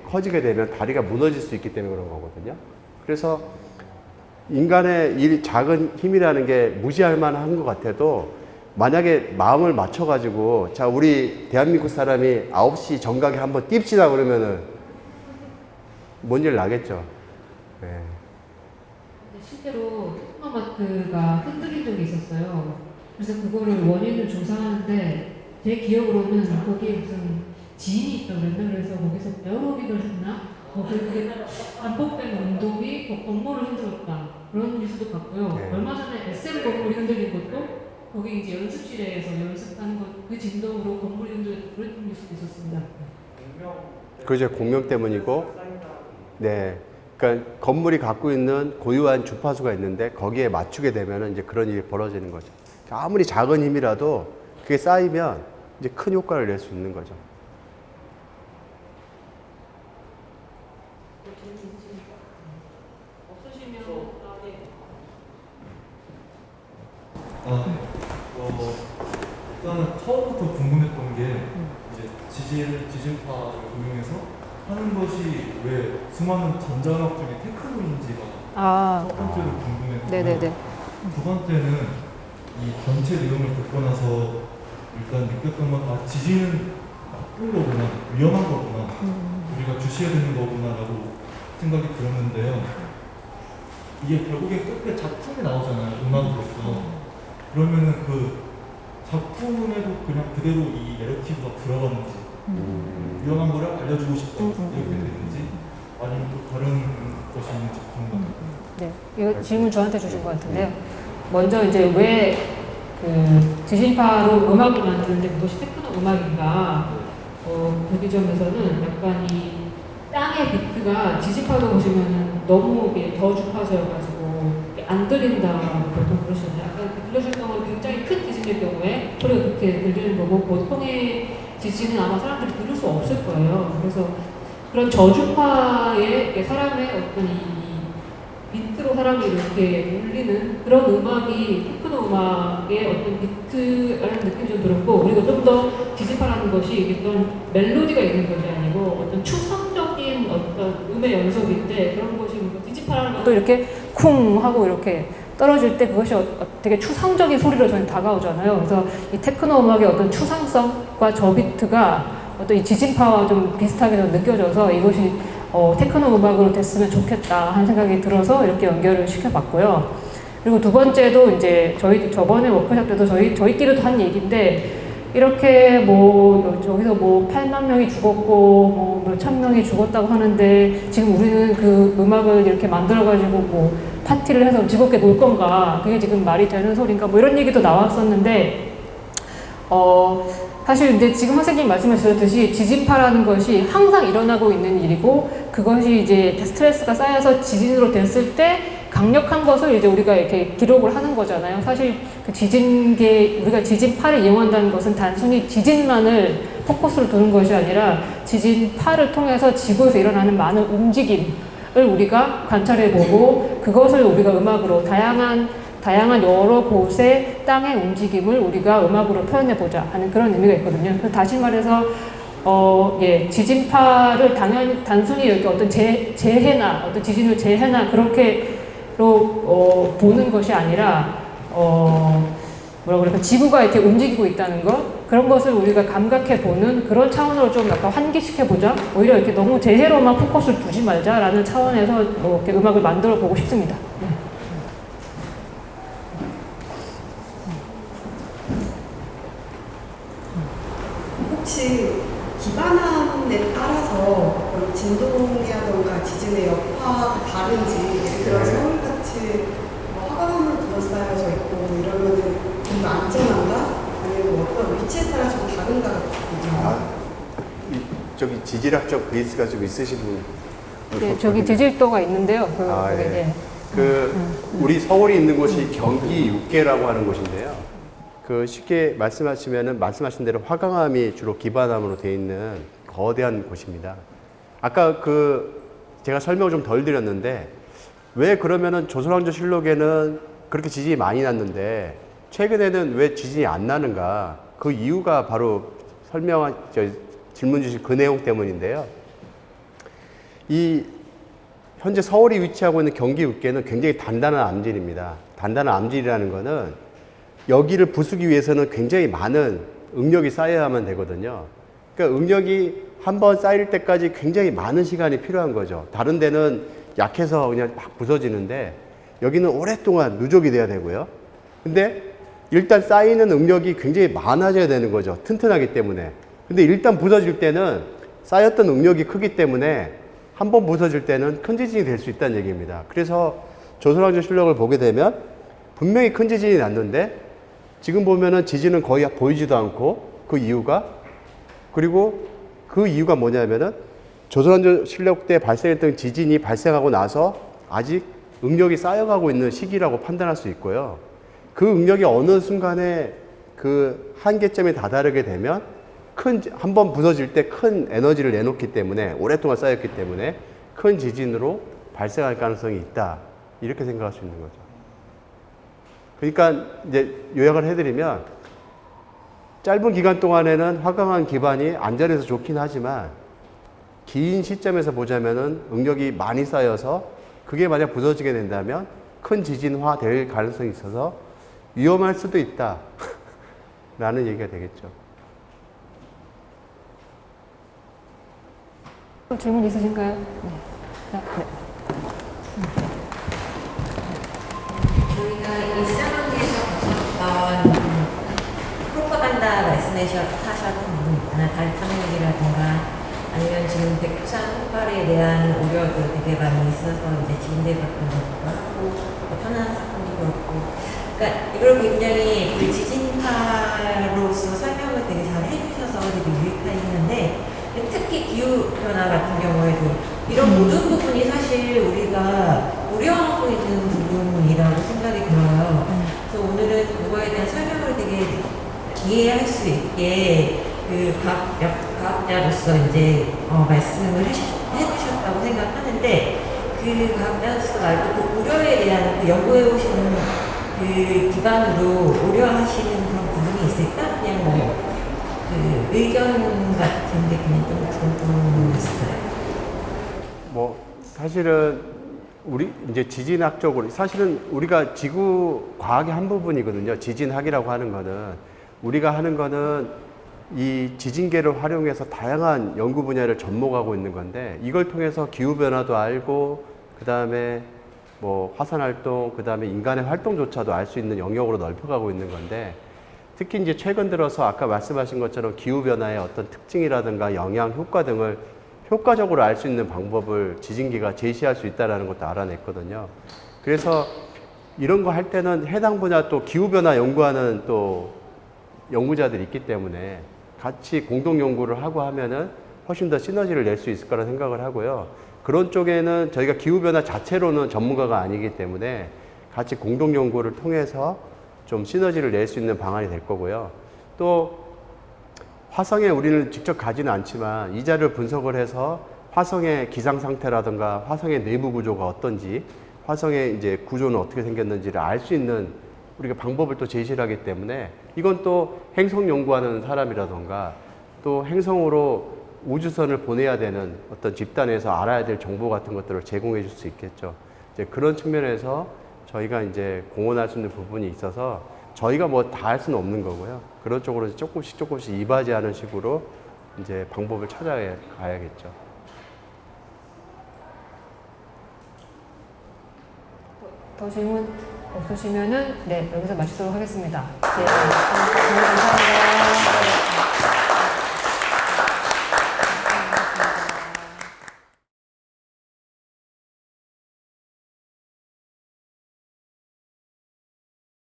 커지게 되면 다리가 무너질 수 있기 때문에 그런 거거든요. 그래서 인간의 이 작은 힘이라는 게 무시할 만한 것 같아도 만약에 마음을 맞춰가지고 자 우리 대한민국 사람이 9시 정각에 한번 띨시다 그러면은 뭔 일 나겠죠. 네. 근데 실제로 테크노마트가 흔들린 적이 있었어요. 그래서 그거를 원인을 조사하는데 제 기억으로는 거기에 무슨 지인이 있다고 그랬나? 그래서 거기서 에어로빅을 했나? 그게 반복된 운동이 건물을 흔들었다. 그런 뉴스도 봤고요. 네. 얼마 전에 SM 건물이 흔들린 것도 거기 이제 연습실에서 연습하는 것 그 진동으로 건물이 흔들린 그런 뉴스도 있었습니다. 그죠. 공명 때문이고, 네. 그러니까 건물이 갖고 있는 고유한 주파수가 있는데 거기에 맞추게 되면 이제 그런 일이 벌어지는 거죠. 아무리 작은 힘이라도 그게 쌓이면 이제 큰 효과를 낼 수 있는 거죠. 일단은 처음부터 궁금했던 게 이제 지진파를 응용해서 하는 것이 왜 수많은 전자음악 중에 테크노인지가 첫 번째로 궁금했고 네네네. 두 번째는 이 전체 내용을 듣고 나서 일단 느꼈던 건 지진은 나쁜 거구나, 위험한 거구나, 우리가 주시해야 되는 거구나라고 생각이 들었는데요. 이게 결국에 끝에 작품이 나오잖아요, 음악으로서. 그러면은 그 작품에도 그냥 그대로 이 내러티브가 들어가는지 위험한 거를 알려주고 싶다 이렇게 되는지 아니면 또 다른 것이 있는지 궁금합니다. 네, 이거 질문 저한테 주신 것 같은데요. 먼저 이제 왜 그 지진파로 음악을 만드는데 그것이 테크노 음악인가? 그 지점에서는 약간 이 땅의 비트가 지진파로 보시면은 너무 이게 더 주파수여가지고 안 들린다고 보통 그러시잖아요. 아까 들려주셨던 건 굉장히 큰 지진일 경우에 소리가 그렇게 들리는 거고 보통의 지진은 아마 사람들이 들을 수 없을 거예요. 그래서 그런 저주파의 사람의 어떤 이 비트로 사람이 이렇게 울리는 그런 음악이 테크노 음악의 어떤 비트라는 느낌이 좀 들었고 그리고 좀 더 지진파라는 것이 어떤 멜로디가 있는 것이 아니고 어떤 추상적인 어떤 음의 연속인데 그런 것이 뭐 지진파라는 것도 이렇게 쿵 하고 이렇게 떨어질 때 그것이 되게 추상적인 소리로 저는 다가오잖아요. 그래서 이 테크노 음악의 어떤 추상성과 저 비트가 어떤 이 지진파와 좀 비슷하게 좀 느껴져서 이것이 테크노 음악으로 됐으면 좋겠다 하는 생각이 들어서 이렇게 연결을 시켜봤고요. 그리고 두 번째도 이제 저희 저번에 워크숍 때도 저희끼리도 한 얘기인데 이렇게 뭐 저기서 뭐 8만 명이 죽었고 뭐 몇천 명이 죽었다고 하는데 지금 우리는 그 음악을 이렇게 만들어가지고 뭐 파티를 해서 즐겁게 놀 건가 그게 지금 말이 되는 소린가 뭐 이런 얘기도 나왔었는데 사실 근데 지금 선생님이 말씀하셨듯이 지진파라는 것이 항상 일어나고 있는 일이고 그것이 이제 스트레스가 쌓여서 지진으로 됐을 때 강력한 것을 이제 우리가 이렇게 기록을 하는 거잖아요. 사실 그 우리가 지진파를 이용한다는 것은 단순히 지진만을 포커스로 두는 것이 아니라 지진파를 통해서 지구에서 일어나는 많은 움직임을 우리가 관찰해보고 그것을 우리가 음악으로 다양한 여러 곳의 땅의 움직임을 우리가 음악으로 표현해보자 하는 그런 의미가 있거든요. 그래서 다시 말해서 지진파를 단순히 이렇게 어떤 재해나 어떤 지진을 재해나 그렇게로 보는 것이 아니라 뭐라고 그럴까 지구가 이렇게 움직이고 있다는 것 그런 것을 우리가 감각해 보는 그런 차원으로 좀 약간 환기시켜 보자. 오히려 이렇게 너무 재해로만 포커스를 두지 말자라는 차원에서 이렇게 음악을 만들어 보고 싶습니다. 네. 혹시 기반함에 따라서 진동이라던가 지진의 여파가 다른지 예를 들어 서울같이 화강암으로 둘러싸여져 있고 이러면은 좀 더 안전한가? 아니면 어떤 위치에 따라 좀 다른가? 저기 지질학적 베이스가 좀 있으신 분? 네, 저기 지질도가 있는데요. 우리 서울이 있는 곳이 경기 육계라고 하는 곳인데요. 그 쉽게 말씀하신 대로 화강암이 주로 기반암으로 되어 있는 거대한 곳입니다. 아까 제가 설명을 좀 덜 드렸는데 왜 그러면은 조선왕조실록에는 그렇게 지진이 많이 났는데 최근에는 왜 지진이 안 나는가? 그 이유가 바로 질문 주신 그 내용 때문인데요. 이 현재 서울이 위치하고 있는 경기 육계는 굉장히 단단한 암질입니다. 단단한 암질이라는 거는 여기를 부수기 위해서는 굉장히 많은 응력이 쌓여야만 되거든요. 그러니까 응력이 한번 쌓일 때까지 굉장히 많은 시간이 필요한 거죠. 다른 데는 약해서 그냥 막 부서지는데 여기는 오랫동안 누적이 돼야 되고요. 근데 일단 쌓이는 응력이 굉장히 많아져야 되는 거죠. 튼튼하기 때문에. 근데 일단 부서질 때는 쌓였던 응력이 크기 때문에 한 번 부서질 때는 큰 지진이 될 수 있다는 얘기입니다. 그래서 조선왕조 실록을 보게 되면 분명히 큰 지진이 났는데 지금 보면은 지진은 거의 보이지도 않고 그 이유가 뭐냐면은 조선왕조 실록 때 발생했던 지진이 발생하고 나서 아직 응력이 쌓여가고 있는 시기라고 판단할 수 있고요. 그 응력이 어느 순간에 그 한계점에 다다르게 되면 한 번 부서질 때 큰 에너지를 내놓기 때문에 오랫동안 쌓였기 때문에 큰 지진으로 발생할 가능성이 있다. 이렇게 생각할 수 있는 거죠. 그러니까 이제 요약을 해드리면 짧은 기간 동안에는 화강암 기반이 안전해서 좋긴 하지만 긴 시점에서 보자면은 응력이 많이 쌓여서 그게 만약 부서지게 된다면 큰 지진화 될 가능성이 있어서 위험할 수도 있다. 라는 얘기가 되겠죠. 또 질문 있으신가요? 네. 저희가 일상에서 봤었던 프로파간다 말씀하셨던 부분이 있잖아요. 달탐욕이라든가 아니면 지금 백두산 폭발에 대한 우려도 되게 많이 있어서 이제 지인들 같은 것도 하고 편안한 사건도 그렇고 그러니까 이걸 굉장히 지진파로서 설명을 되게 잘 해주셔서 되게 유익했는데 특히 기후변화 같은 경우에도 이런 모든 부분이 사실 우리가 우려하고 있는 부분이라고 생각이 들어요. 그래서 오늘은 그거에 대한 설명을 되게 이해할 수 있게 그 과학자로서 이제 말씀을 해주셨다고 생각하는데 그 과학자로서 말고 그 우려에 대한 그 연구해 오시는 그 기반으로 우려하시는 그런 부분이 있을까? 그냥 뭐 그 의견 같은 게 그냥 좀 궁금했어요. 뭐 사실은 우리 이제 지진학적으로 사실은 우리가 지구 과학의 한 부분이거든요. 지진학이라고 하는 거는 우리가 하는 거는 이 지진계를 활용해서 다양한 연구 분야를 접목하고 있는 건데 이걸 통해서 기후 변화도 알고 그다음에 뭐 화산 활동 그다음에 인간의 활동조차도 알 수 있는 영역으로 넓혀가고 있는 건데 특히 이제 최근 들어서 아까 말씀하신 것처럼 기후 변화의 어떤 특징이라든가 영향, 효과 등을 효과적으로 알 수 있는 방법을 지진기가 제시할 수 있다는 것도 알아냈거든요. 그래서 이런 거 할 때는 해당 분야 또 기후변화 연구하는 또 연구자들이 있기 때문에 같이 공동 연구를 하고 하면은 훨씬 더 시너지를 낼 수 있을 거라 생각을 하고요. 그런 쪽에는 저희가 기후변화 자체로는 전문가가 아니기 때문에 같이 공동 연구를 통해서 좀 시너지를 낼 수 있는 방안이 될 거고요. 또 화성에 우리는 직접 가지는 않지만 이자를 분석을 해서 화성의 기상 상태라든가 화성의 내부 구조가 어떤지 화성의 이제 구조는 어떻게 생겼는지를 알 수 있는 우리가 방법을 또 제시를 하기 때문에 이건 또 행성 연구하는 사람이라든가 또 행성으로 우주선을 보내야 되는 어떤 집단에서 알아야 될 정보 같은 것들을 제공해 줄 수 있겠죠. 이제 그런 측면에서 저희가 이제 공헌할 수 있는 부분이 있어서 저희가 뭐 다 할 수는 없는 거고요. 그런 쪽으로 조금씩 이바지하는 식으로 이제 방법을 찾아가야겠죠. 더 질문 없으시면은 네 여기서 마치도록 하겠습니다. 네, 감사합니다.